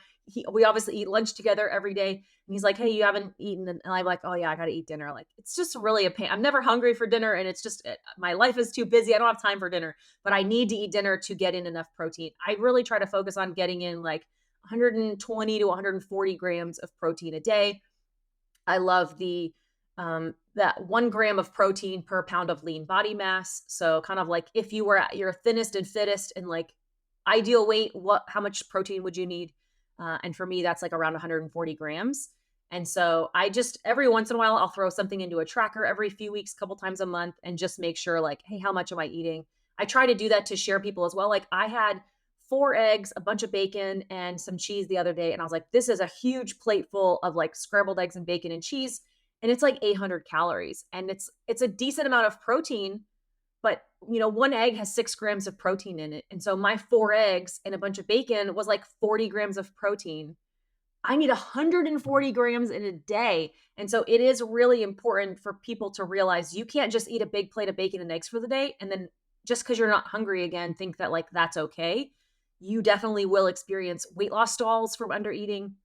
we obviously eat lunch together every day, and he's like, "Hey, you haven't eaten," and I'm like, "Oh, yeah, I gotta eat dinner." Like, it's just really a pain. I'm never hungry for dinner, and it's just, my life is too busy. I don't have time for dinner, but I need to eat dinner to get in enough protein. I really try to focus on getting in, like, 120 to 140 grams of protein a day. I love the that 1 gram of protein per pound of lean body mass. So kind of like if you were at your thinnest and fittest and like ideal weight, how much protein would you need? And for me, that's like around 140 grams. And so I just every once in a while I'll throw something into a tracker every few weeks, couple times a month, and just make sure like, hey, how much am I eating? I try to do that to share people as well. Like I had 4 eggs, a bunch of bacon, and some cheese the other day. And I was like, this is a huge plate full of like scrambled eggs and bacon and cheese. And it's like 800 calories. And it's a decent amount of protein, but 1 egg has 6 grams of protein in it. And so my 4 eggs and a bunch of bacon was like 40 grams of protein. I need 140 grams in a day. And so it is really important for people to realize you can't just eat a big plate of bacon and eggs for the day and then just because you're not hungry again, think that like that's okay. You definitely will experience weight loss stalls from under eating,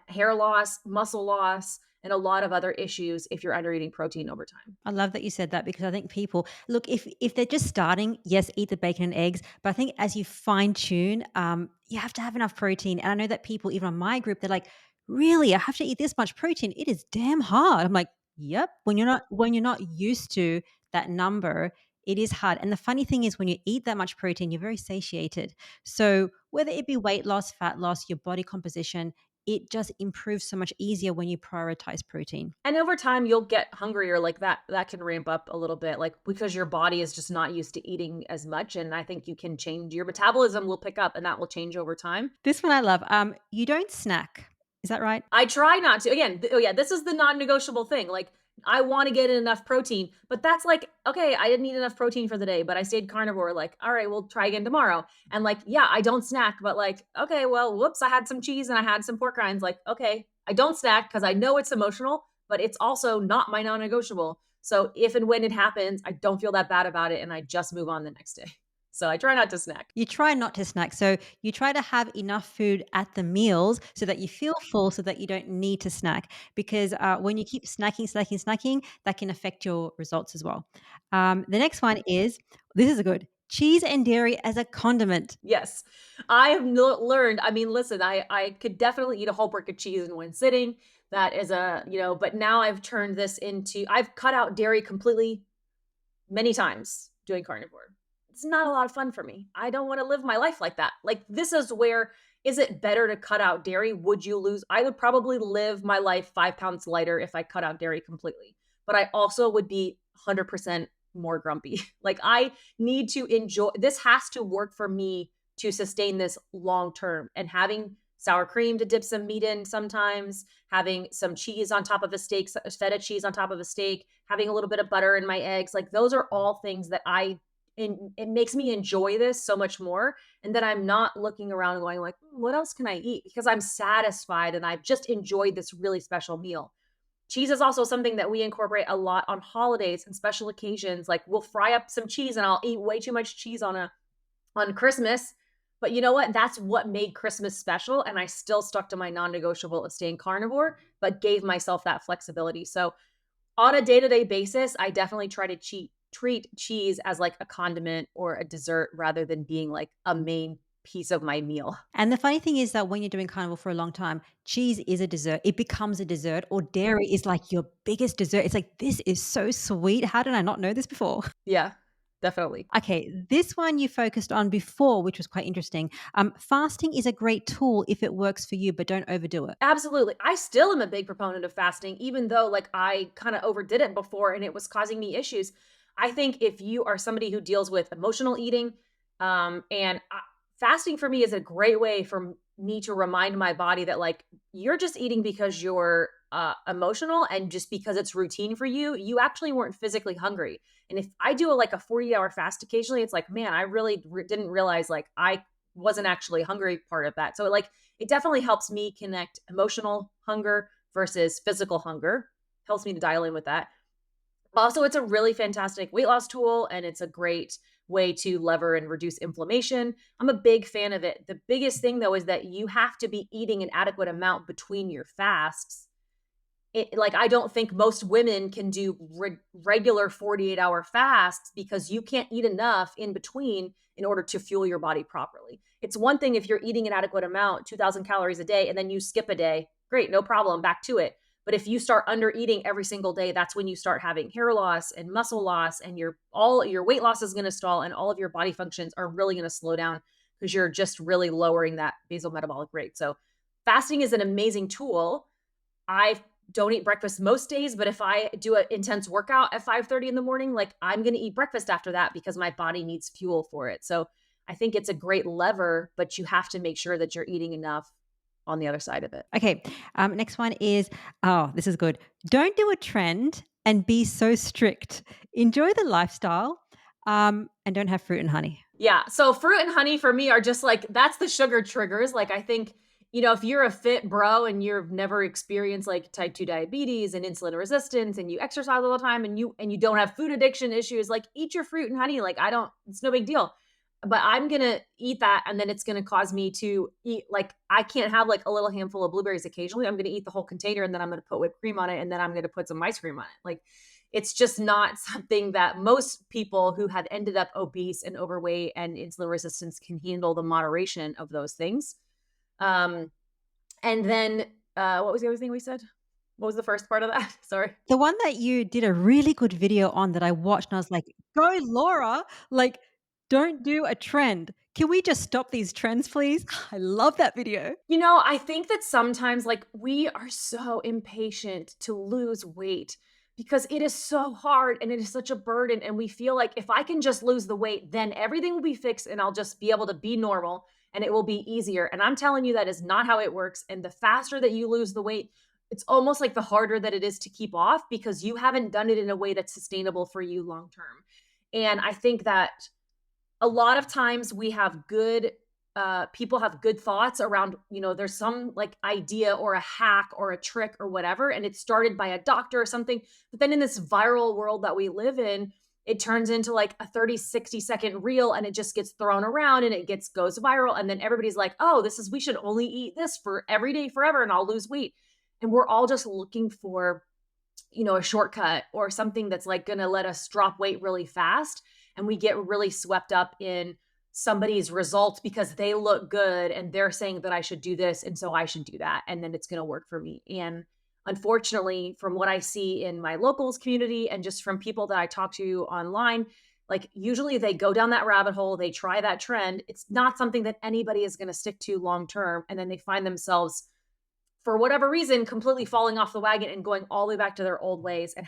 hair loss, muscle loss, and a lot of other issues if you're under eating protein over time. I love that you said that because I think people look if they're just starting, yes, eat the bacon and eggs, but I think as you fine tune, you have to have enough protein. And I know that people, even on my group, they're like, "Really, I have to eat this much protein? It is damn hard." I'm like, "Yep." When you're not used to that number, it is hard. And the funny thing is, when you eat that much protein, you're very satiated. So whether it be weight loss, fat loss, your body composition, it just improves so much easier when you prioritize protein. And over time, you'll get hungrier. Like that can ramp up a little bit, like because your body is just not used to eating as much. And I think you can change your metabolism will pick up, and that will change over time. This one I love. You don't snack. Is that right? I try not to. Again, oh yeah, this is the non-negotiable thing. Like I want to get enough protein, but that's like, okay, I didn't eat enough protein for the day, but I stayed carnivore. Like, all right, we'll try again tomorrow. And like, yeah, I don't snack, but like, okay, well, whoops, I had some cheese and I had some pork rinds. Like, okay, I don't snack because I know it's emotional, but it's also not my non-negotiable. So if and when it happens, I don't feel that bad about it and I just move on the next day. So I try not to snack. You try not to snack. So you try to have enough food at the meals so that you feel full so that you don't need to snack. Because when you keep snacking, that can affect your results as well. The next one is this is a good cheese and dairy as a condiment. Yes. I have learned, I mean, listen, I could definitely eat a whole brick of cheese in one sitting. That is but now I've turned this into I've cut out dairy completely many times doing carnivore. It's not a lot of fun for me. I don't want to live my life like that. Like this is where is it better to cut out dairy? Would you lose? I would probably live my life 5 pounds lighter if I cut out dairy completely. But I also would be 100% more grumpy. Like I need to enjoy this has to work for me to sustain this long term. And having sour cream to dip some meat in sometimes, having some cheese on top of a steak, feta cheese on top of a steak, having a little bit of butter in my eggs, like those are all things that it makes me enjoy this so much more. And then I'm not looking around and going like, what else can I eat? Because I'm satisfied and I've just enjoyed this really special meal. Cheese is also something that we incorporate a lot on holidays and special occasions. Like we'll fry up some cheese and I'll eat way too much cheese on Christmas. But you know what? That's what made Christmas special. And I still stuck to my non-negotiable of staying carnivore, but gave myself that flexibility. So on a day-to-day basis, I definitely try to treat cheese as like a condiment or a dessert rather than being like a main piece of my meal. And the funny thing is that when you're doing carnivore for a long time, cheese is a dessert. It becomes a dessert, or dairy is like your biggest dessert. It's like, this is so sweet. How did I not know this before? Yeah, definitely. Okay, this one you focused on before, which was quite interesting. Fasting is a great tool if it works for you, but don't overdo it. Absolutely. I still am a big proponent of fasting, even though like I kind of overdid it before and it was causing me issues. I think if you are somebody who deals with emotional eating, fasting for me is a great way for me to remind my body that like you're just eating because you're emotional, and just because it's routine for you, you actually weren't physically hungry. And if I do like a 40-hour fast occasionally, it's like, man, I really didn't realize like I wasn't actually hungry part of that. So like it definitely helps me connect emotional hunger versus physical hunger. Helps me to dial in with that. Also, it's a really fantastic weight loss tool, and it's a great way to lever and reduce inflammation. I'm a big fan of it. The biggest thing though is that you have to be eating an adequate amount between your fasts. Like I don't think most women can do regular 48-hour fasts because you can't eat enough in between in order to fuel your body properly. It's one thing if you're eating an adequate amount, 2000 calories a day, and then you skip a day, great, no problem, back to it. But if you start under eating every single day, that's when you start having hair loss and muscle loss, and all your weight loss is going to stall, and all of your body functions are really going to slow down because you're just really lowering that basal metabolic rate. So fasting is an amazing tool. I don't eat breakfast most days, but if I do an intense workout at 5:30 in the morning, like I'm going to eat breakfast after that because my body needs fuel for it. So I think it's a great lever, but you have to make sure that you're eating enough on the other side of it. Okay. Next one is, oh, this is good. Don't do a trend and be so strict. Enjoy the lifestyle, and don't have fruit and honey. Yeah. So fruit and honey for me are just like, that's the sugar triggers. Like I think, if you're a fit bro and you've never experienced like type 2 diabetes and insulin resistance and you exercise all the time and you don't have food addiction issues, like eat your fruit and honey. Like it's no big deal. But I'm going to eat that, and then it's going to cause me to eat, like I can't have like a little handful of blueberries occasionally. I'm going to eat the whole container, and then I'm going to put whipped cream on it, and then I'm going to put some ice cream on it. Like it's just not something that most people who have ended up obese and overweight and insulin resistance can handle the moderation of those things. And then what was the other thing we said? What was the first part of that? Sorry. The one that you did a really good video on that I watched, and I was like, go, Laura. Like, don't do a trend. Can we just stop these trends, please? I love that video. I think that sometimes like we are so impatient to lose weight because it is so hard and it is such a burden. And we feel like if I can just lose the weight, then everything will be fixed and I'll just be able to be normal and it will be easier. And I'm telling you, that is not how it works. And the faster that you lose the weight, it's almost like the harder that it is to keep off because you haven't done it in a way that's sustainable for you long term. And I think that a lot of times we have good people have good thoughts around, there's some like idea or a hack or a trick or whatever, and it's started by a doctor or something. But then in this viral world that we live in, it turns into like a 30, 60-second reel, and it just gets thrown around and it goes viral. And then everybody's like, oh, we should only eat this for every day forever and I'll lose weight. And we're all just looking for, a shortcut or something that's like going to let us drop weight really fast. And we get really swept up in somebody's results because they look good and they're saying that I should do this. And so I should do that. And then it's going to work for me. And unfortunately, from what I see in my locals community and just from people that I talk to online, like usually they go down that rabbit hole, they try that trend. It's not something that anybody is going to stick to long term. And then they find themselves, for whatever reason, completely falling off the wagon and going all the way back to their old ways and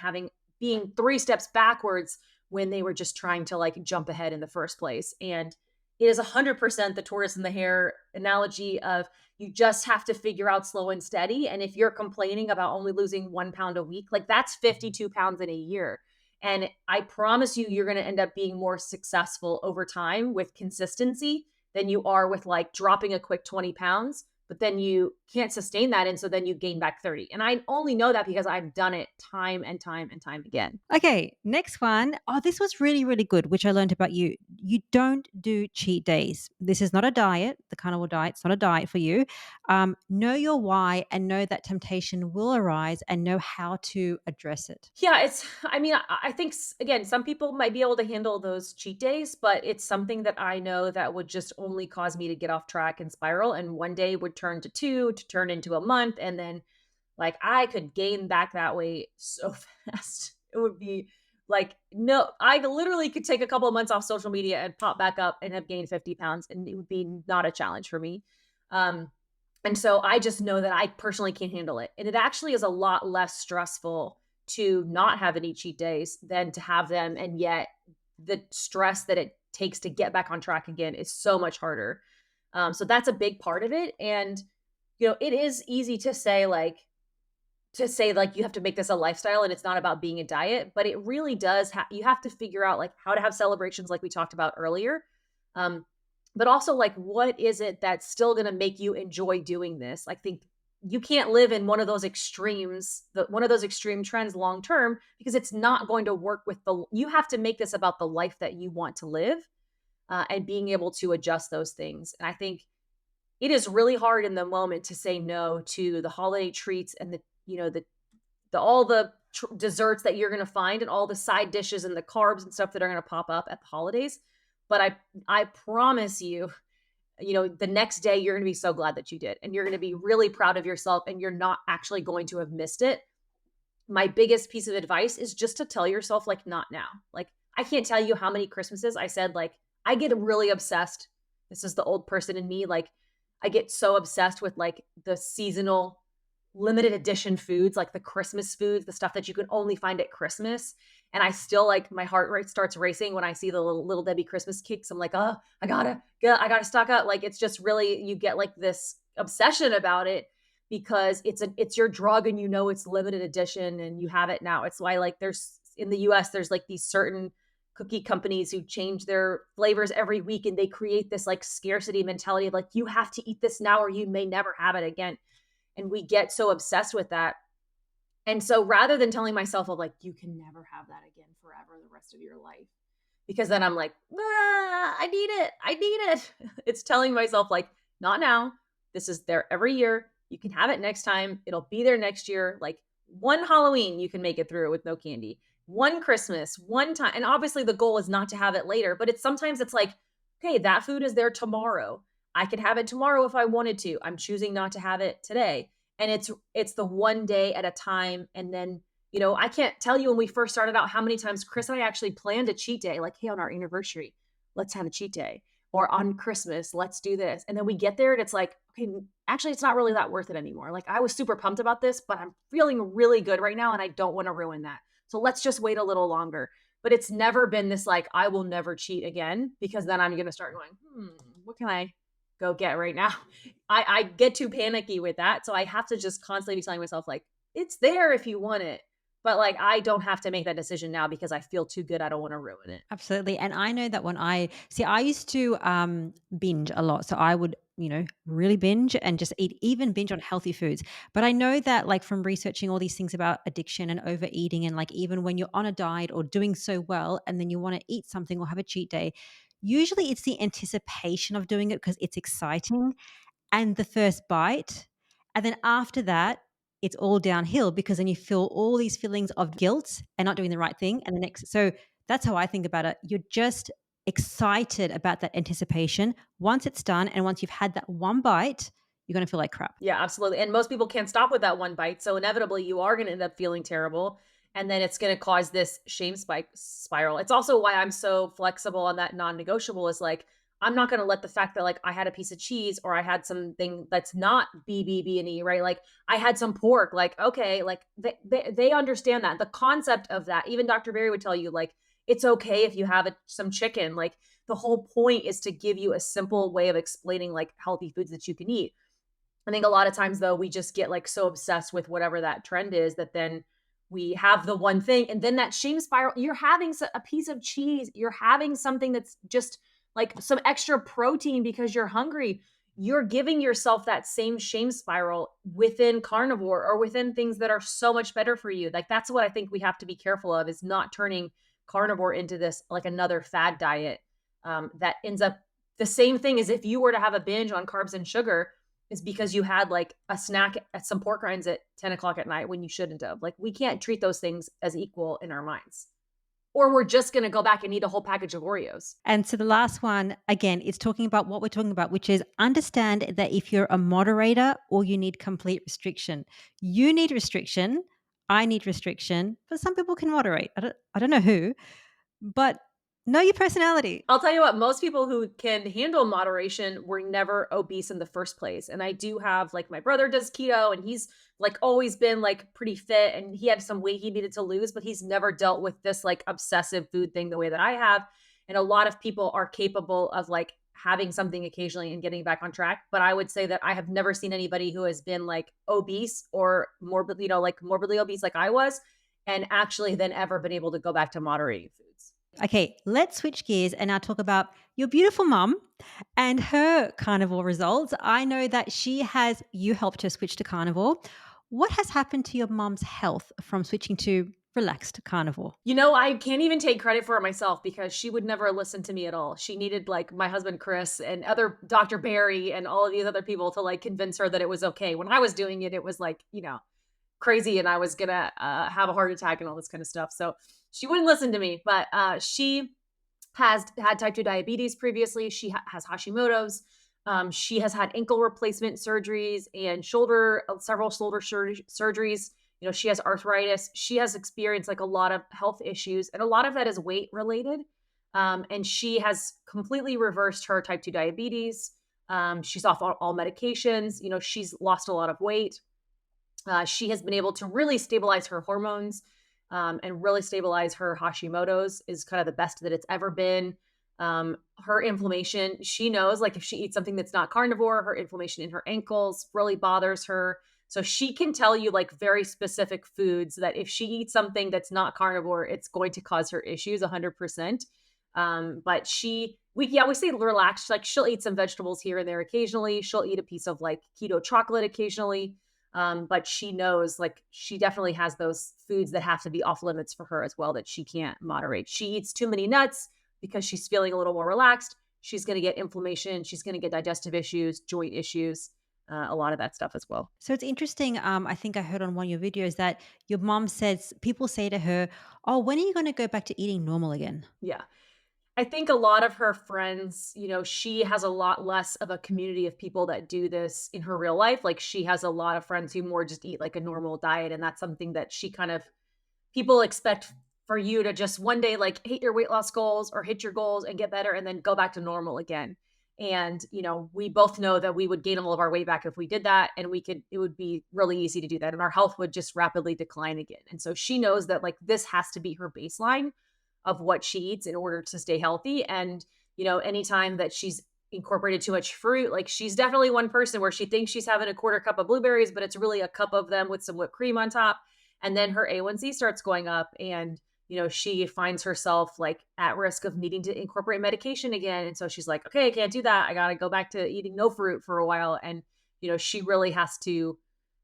being 3 steps backwards when they were just trying to like jump ahead in the first place. And it is 100% the tortoise and the hare analogy of you just have to figure out slow and steady. And if you're complaining about only losing 1 pound a week, like that's 52 pounds in a year. And I promise you, you're going to end up being more successful over time with consistency than you are with like dropping a quick 20 pounds. But then you can't sustain that. And so then you gain back 30. And I only know that because I've done it time and time and time again. Okay, next one. Oh, this was really, really good, which I learned about you. You don't do cheat days. This is not a diet. The carnivore diet's not a diet for you. Know your why and know that temptation will arise and know how to address it. Yeah, I think, again, some people might be able to handle those cheat days, but it's something that I know that would just only cause me to get off track and spiral. And one day would turn to 2 to turn into a month. And then like I could gain back that weight so fast. It would be like, no, I literally could take a couple of months off social media and pop back up and have gained 50 pounds. And it would be not a challenge for me. And so I just know that I personally can't handle it. And it actually is a lot less stressful to not have any cheat days than to have them. And yet the stress that it takes to get back on track again is so much harder. So that's a big part of it. And, it is easy to say like, to say like you have to make this a lifestyle and it's not about being a diet, but it really does you have to figure out like how to have celebrations like we talked about earlier. Um but also like what is it that's still going to make you enjoy doing this? I think you can't live in one of those extremes, one of those extreme trends long term, because it's not going to work with you have to make this about the life that you want to live, and being able to adjust those things. And I think it is really hard in the moment to say no to the holiday treats and the all the desserts that you're going to find and all the side dishes and the carbs and stuff that are going to pop up at the holidays. But I promise you, the next day you're going to be so glad that you did, and you're going to be really proud of yourself, and you're not actually going to have missed it. My biggest piece of advice is just to tell yourself, like, not now. Like, I can't tell you how many Christmases I said, like, I get really obsessed. This is the old person in me. Like, I get so obsessed with like the seasonal limited edition foods, like the Christmas foods, the stuff that you can only find at Christmas. And I still like my heart rate starts racing when I see the little Debbie Christmas cakes. I'm like, oh, I gotta stock up. Like, it's just really, you get like this obsession about it because it's your drug, and it's limited edition and you have it now. It's why like there's in the US, there's like these certain cookie companies who change their flavors every week, and they create this like scarcity mentality of like, you have to eat this now or you may never have it again. And we get so obsessed with that. And so rather than telling myself of like, you can never have that again forever the rest of your life, because then I'm like, I need it. It's telling myself like, not now. This is there every year. You can have it next time. It'll be there next year. Like one Halloween, you can make it through with no candy. One Christmas, one time. And obviously the goal is not to have it later, but sometimes it's like, okay, that food is there tomorrow. I could have it tomorrow if I wanted to. I'm choosing not to have it today. And it's the one day at a time. And then, I can't tell you when we first started out how many times Chris and I actually planned a cheat day, like, hey, on our anniversary, let's have a cheat day. Or on Christmas, let's do this. And then we get there and it's like, okay, actually, it's not really that worth it anymore. Like, I was super pumped about this, but I'm feeling really good right now and I don't want to ruin that. So let's just wait a little longer. But it's never been this like, I will never cheat again, because then I'm going to start going, what can I go get right now? I get too panicky with that. So I have to just constantly be telling myself like, it's there if you want it. But like, I don't have to make that decision now because I feel too good. I don't want to ruin it. Absolutely. And I know that when I used to binge a lot. So I would, really binge and just even binge on healthy foods. But I know that like from researching all these things about addiction and overeating, and like even when you're on a diet or doing so well and then you want to eat something or have a cheat day, usually it's the anticipation of doing it because it's exciting and the first bite. And then after that, it's all downhill because then you feel all these feelings of guilt and not doing the right thing. And the next, so that's how I think about it. You're just excited about that anticipation. Once it's done and once you've had that one bite, you're going to feel like crap. Yeah, absolutely. And most people can't stop with that one bite. So inevitably you are going to end up feeling terrible. And then it's going to cause this shame spiral. It's also why I'm so flexible on that non-negotiable is like, I'm not going to let the fact that like I had a piece of cheese or I had something that's not BBB&E, right? Like I had some pork, like, okay, like they understand that. The concept of that, even Dr. Berry would tell you like, it's okay if you have some chicken. Like the whole point is to give you a simple way of explaining like healthy foods that you can eat. I think a lot of times though, we just get like so obsessed with whatever that trend is that then we have the one thing and then that shame spiral, you're having a piece of cheese, you're having something that's just like some extra protein because you're hungry. You're giving yourself that same shame spiral within carnivore or within things that are so much better for you. Like that's what I think we have to be careful of, is not turning carnivore into this like another fad diet that ends up the same thing as if you were to have a binge on carbs and sugar, is because you had like a snack at some pork rinds at 10 o'clock at night when you shouldn't have. Like we can't treat those things as equal in our minds. Or we're just going to go back and eat a whole package of Oreos. And so the last one, again, is talking about what we're talking about, which is understand that if you're a moderator or you need complete restriction, you need restriction. I need restriction, but some people can moderate. I don't know who, but know your personality. I'll tell you what, most people who can handle moderation were never obese in the first place. And I do have like my brother does keto and he's like always been like pretty fit and he had some weight he needed to lose, but he's never dealt with this like obsessive food thing the way that I have. And a lot of people are capable of like having something occasionally and getting back on track. But I would say that I have never seen anybody who has been like obese or morbidly, like morbidly obese like I was, and actually then ever been able to go back to moderating foods. Okay, let's switch gears and now talk about your beautiful mum and her carnivore results. I know that you helped her switch to carnivore. What has happened to your mum's health from switching to relaxed carnivore? I can't even take credit for it myself because she would never listen to me at all. She needed like my husband Chris and other Dr. Barry and all of these other people to like convince her that it was okay. When I was doing it, it was like, crazy and I was gonna have a heart attack and all this kind of stuff. So she wouldn't listen to me, but she has had type 2 diabetes previously. She has Hashimoto's. She has had ankle replacement surgeries and several shoulder surgeries. She has arthritis. She has experienced like a lot of health issues, and a lot of that is weight related. And she has completely reversed her type 2 diabetes. She's off all medications. She's lost a lot of weight. She has been able to really stabilize her hormones and really stabilize her Hashimoto's is kind of the best that it's ever been. Her inflammation, she knows like if she eats something that's not carnivore, her inflammation in her ankles really bothers her. So she can tell you like very specific foods that if she eats something that's not carnivore, it's going to cause her issues 100%. But we say relaxed, like she'll eat some vegetables here and there occasionally. She'll eat a piece of like keto chocolate occasionally. But she knows like she definitely has those foods that have to be off limits for her as well that she can't moderate. She eats too many nuts because she's feeling a little more relaxed. She's going to get inflammation. She's going to get digestive issues, joint issues, a lot of that stuff as well. So it's interesting. I think I heard on one of your videos that your mom says people say to her, "Oh, when are you going to go back to eating normal again?" Yeah. I think a lot of her friends, she has a lot less of a community of people that do this in her real life. Like she has a lot of friends who more just eat like a normal diet. And that's something that people expect for you to just one day like hit your weight loss goals or hit your goals and get better and then go back to normal again. And, we both know that we would gain all of our weight back if we did that. And it would be really easy to do that. And our health would just rapidly decline again. And so she knows that like this has to be her baseline of what she eats in order to stay healthy. And, anytime that she's incorporated too much fruit, like she's definitely one person where she thinks she's having a quarter cup of blueberries, but it's really a cup of them with some whipped cream on top. And then her A1C starts going up and, she finds herself like at risk of needing to incorporate medication again. And so she's like, okay, I can't do that. I got to go back to eating no fruit for a while. And, she really has to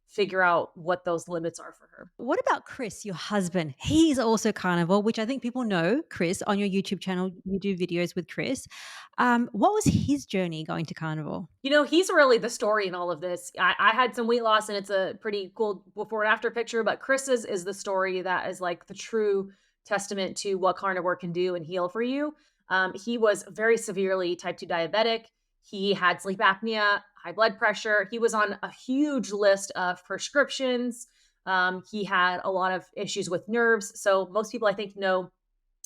figure out what those limits are for her. What about Chris, your husband? He's also carnivore, which I think people know. Chris, on your YouTube channel, you do videos with Chris. What was his journey going to carnivore? He's really the story in all of this. I had some weight loss and it's a pretty cool before and after picture, but Chris's is the story that is like the true testament to what carnivore can do and heal for you. He was very severely type 2 diabetic. He had sleep apnea, high blood pressure. He was on a huge list of prescriptions. He had a lot of issues with nerves. So most people I think know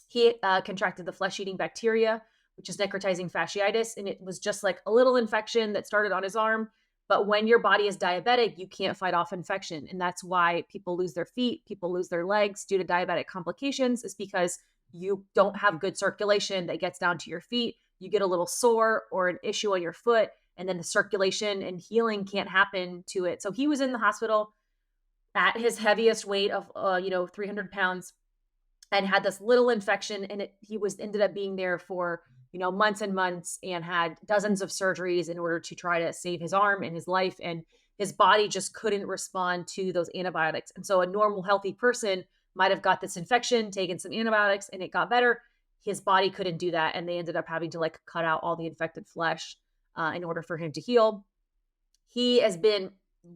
he contracted the flesh-eating bacteria, which is necrotizing fasciitis. And it was just like a little infection that started on his arm. But when your body is diabetic, you can't fight off infection. And that's why people lose their feet, people lose their legs due to diabetic complications, is because you don't have good circulation that gets down to your feet. You get a little sore or an issue on your foot, and then the circulation and healing can't happen to it. So he was in the hospital at his heaviest weight of 300 pounds and had this little infection, and he ended up being there for months and months and had dozens of surgeries in order to try to save his arm and his life, and his body just couldn't respond to those antibiotics. And so a normal healthy person might have got this infection, taken some antibiotics, and it got better. His body couldn't do that, and they ended up having to like cut out all the infected flesh in order for him to heal. He has been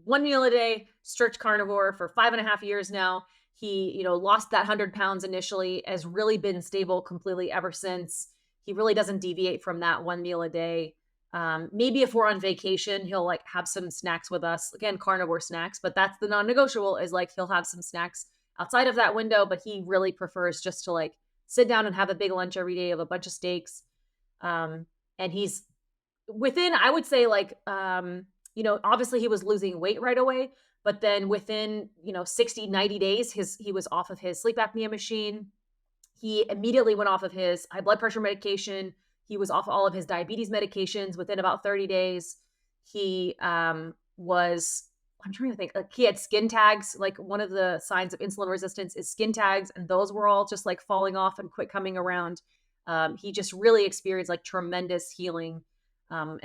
one meal a day, strict carnivore for 5.5 years now. He, lost that 100 pounds initially, has really been stable completely ever since. He really doesn't deviate from that one meal a day. Maybe if we're on vacation, he'll like have some snacks with us. Again, carnivore snacks, but that's the non-negotiable, is like he'll have some snacks outside of that window, but he really prefers just to like sit down and have a big lunch every day of a bunch of steaks. And he's within, I would say like, obviously he was losing weight right away, but then within, 60, 90 days, he was off of his sleep apnea machine. He immediately went off of his high blood pressure medication. He was off all of his diabetes medications within about 30 days. He was, I'm trying to think, like he had skin tags. Like one of the signs of insulin resistance is skin tags, and those were all just like falling off and quit coming around. He just really experienced like tremendous healing. And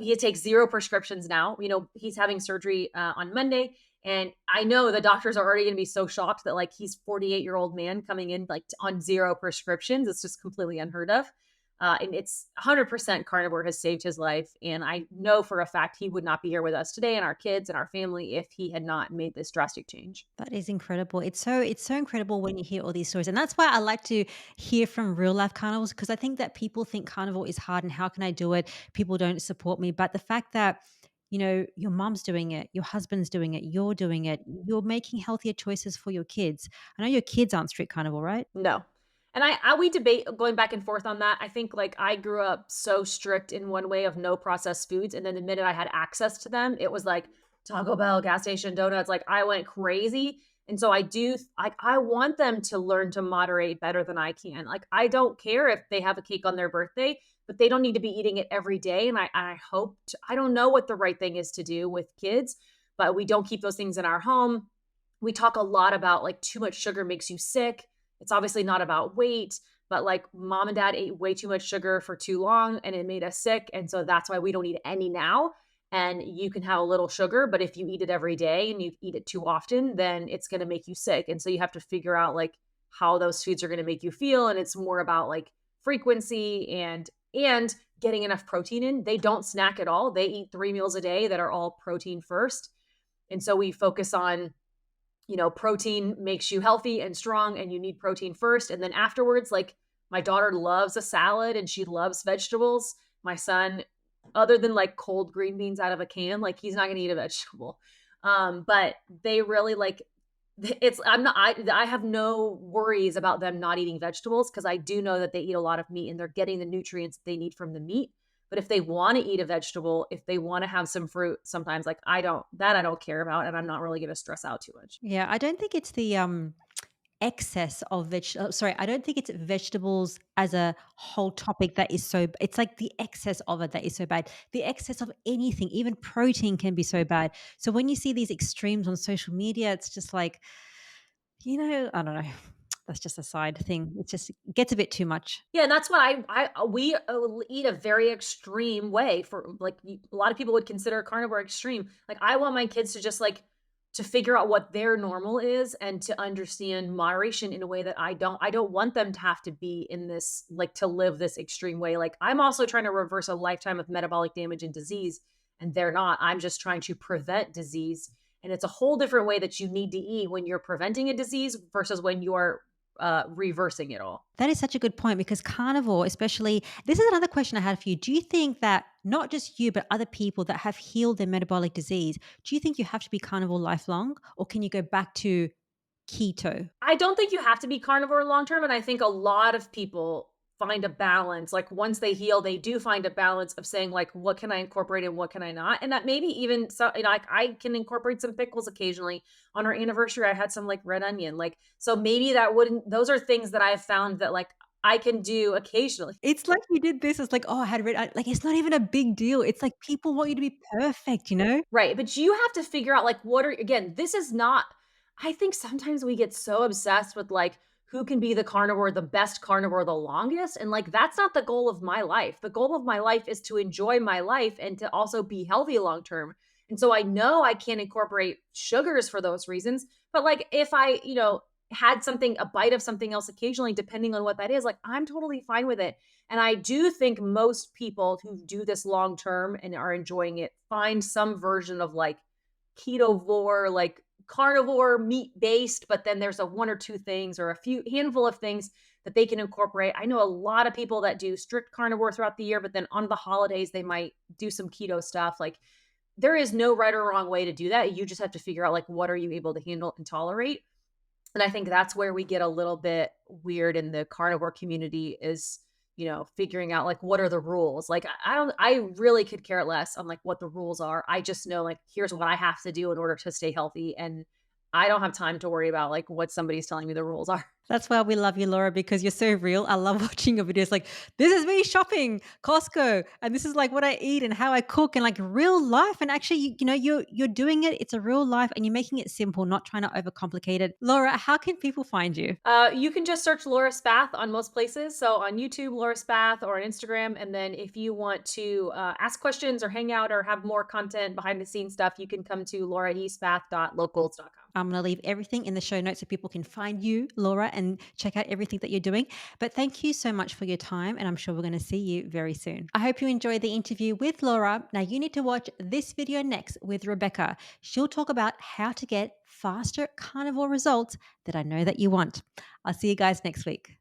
he takes 0 prescriptions now. He's having surgery on Monday, and I know the doctors are already going to be so shocked that like he's 48-year-old man coming in like on 0 prescriptions. It's just completely unheard of. And it's 100% Carnivore has saved his life. And I know for a fact he would not be here with us today and our kids and our family if he had not made this drastic change. That is incredible. It's so incredible when you hear all these stories. And that's why I like to hear from real life carnivores, because I think that people think carnivore is hard and how can I do it? People don't support me. But the fact that, your mom's doing it, your husband's doing it, you're doing it, you're making healthier choices for your kids. I know your kids aren't strict carnivore, right? No. And we debate going back and forth on that. I think like I grew up so strict in one way of no processed foods. And then the minute I had access to them, it was like Taco Bell, gas station, donuts. Like I went crazy. And so I want them to learn to moderate better than I can. Like I don't care if they have a cake on their birthday, but they don't need to be eating it every day. And I don't know what the right thing is to do with kids, but we don't keep those things in our home. We talk a lot about like too much sugar makes you sick. It's obviously not about weight, but like mom and dad ate way too much sugar for too long and it made us sick. And so that's why we don't eat any now. And you can have a little sugar, but if you eat it every day and you eat it too often, then it's going to make you sick. And so you have to figure out like how those foods are going to make you feel. And it's more about like frequency and getting enough protein in. They don't snack at all. They eat 3 meals a day that are all protein first. And so we focus on protein makes you healthy and strong, and you need protein first. And then afterwards, like my daughter loves a salad and she loves vegetables. My son, other than like cold green beans out of a can, like he's not going to eat a vegetable. But they really like I have no worries about them not eating vegetables because I do know that they eat a lot of meat and they're getting the nutrients they need from the meat. But if they want to eat a vegetable, if they want to have some fruit, sometimes like I don't care about, and I'm not really going to stress out too much. Yeah, I don't think it's the excess of sorry, I don't think it's vegetables as a whole topic that is so it's like the excess of it that is so bad. The excess of anything, even protein can be so bad. So when you see these extremes on social media, it's just like, I don't know. That's just a side thing. It just gets a bit too much. Yeah, and that's what we eat a very extreme way for like a lot of people would consider carnivore extreme. Like I want my kids to just like to figure out what their normal is and to understand moderation in a way that I don't want them to have to be in this like to live this extreme way. Like I'm also trying to reverse a lifetime of metabolic damage and disease, and they're not. I'm just trying to prevent disease. And it's a whole different way that you need to eat when you're preventing a disease versus when you're reversing it all. That is such a good point because carnivore, especially, this is another question I had for you. Do you think that not just you, but other people that have healed their metabolic disease, do you think you have to be carnivore lifelong or can you go back to keto? I don't think you have to be carnivore long term. And I think a lot of people find a balance. Like once they heal, they do find a balance of saying, like, what can I incorporate and what can I not? And that maybe even so, like I can incorporate some pickles occasionally. On our anniversary, I had some like red onion. Like, so maybe those are things that I've found that like I can do occasionally. It's like you did this. It's like, oh, I had like, it's not even a big deal. It's like people want you to be perfect, you know? Right. But you have to figure out like again, this is not, I think sometimes we get so obsessed with like who can be the best carnivore the longest. And like that's not the goal of my life. The goal of my life is to enjoy my life and to also be healthy long term. And so I know I can't incorporate sugars for those reasons. But like if I, had a bite of something else occasionally, depending on what that is, like I'm totally fine with it. And I do think most people who do this long term and are enjoying it find some version of like ketovore, like carnivore meat based, but then there's a one or two things or a few handful of things that they can incorporate. I know a lot of people that do strict carnivore throughout the year, but then on the holidays, they might do some keto stuff. Like there is no right or wrong way to do that. You just have to figure out like, what are you able to handle and tolerate? And I think that's where we get a little bit weird in the carnivore community is, figuring out like, what are the rules? Like, I really could care less on like what the rules are. I just know like, here's what I have to do in order to stay healthy. And I don't have time to worry about like what somebody's telling me the rules are. That's why we love you, Laura, because you're so real. I love watching your videos. Like, this is me shopping Costco, and this is like what I eat and how I cook, and like real life. And actually, you're doing it. It's a real life, and you're making it simple, not trying to overcomplicate it. Laura, how can people find you? You can just search Laura Spath on most places. So on YouTube, Laura Spath, or on Instagram. And then if you want to ask questions or hang out or have more content, behind the scenes stuff, you can come to lauraespath.locals.com. I'm going to leave everything in the show notes so people can find you, Laura, and check out everything that you're doing. But thank you so much for your time, and I'm sure we're going to see you very soon. I hope you enjoyed the interview with Laura. Now you need to watch this video next with Rebecca. She'll talk about how to get faster carnivore results that I know that you want. I'll see you guys next week.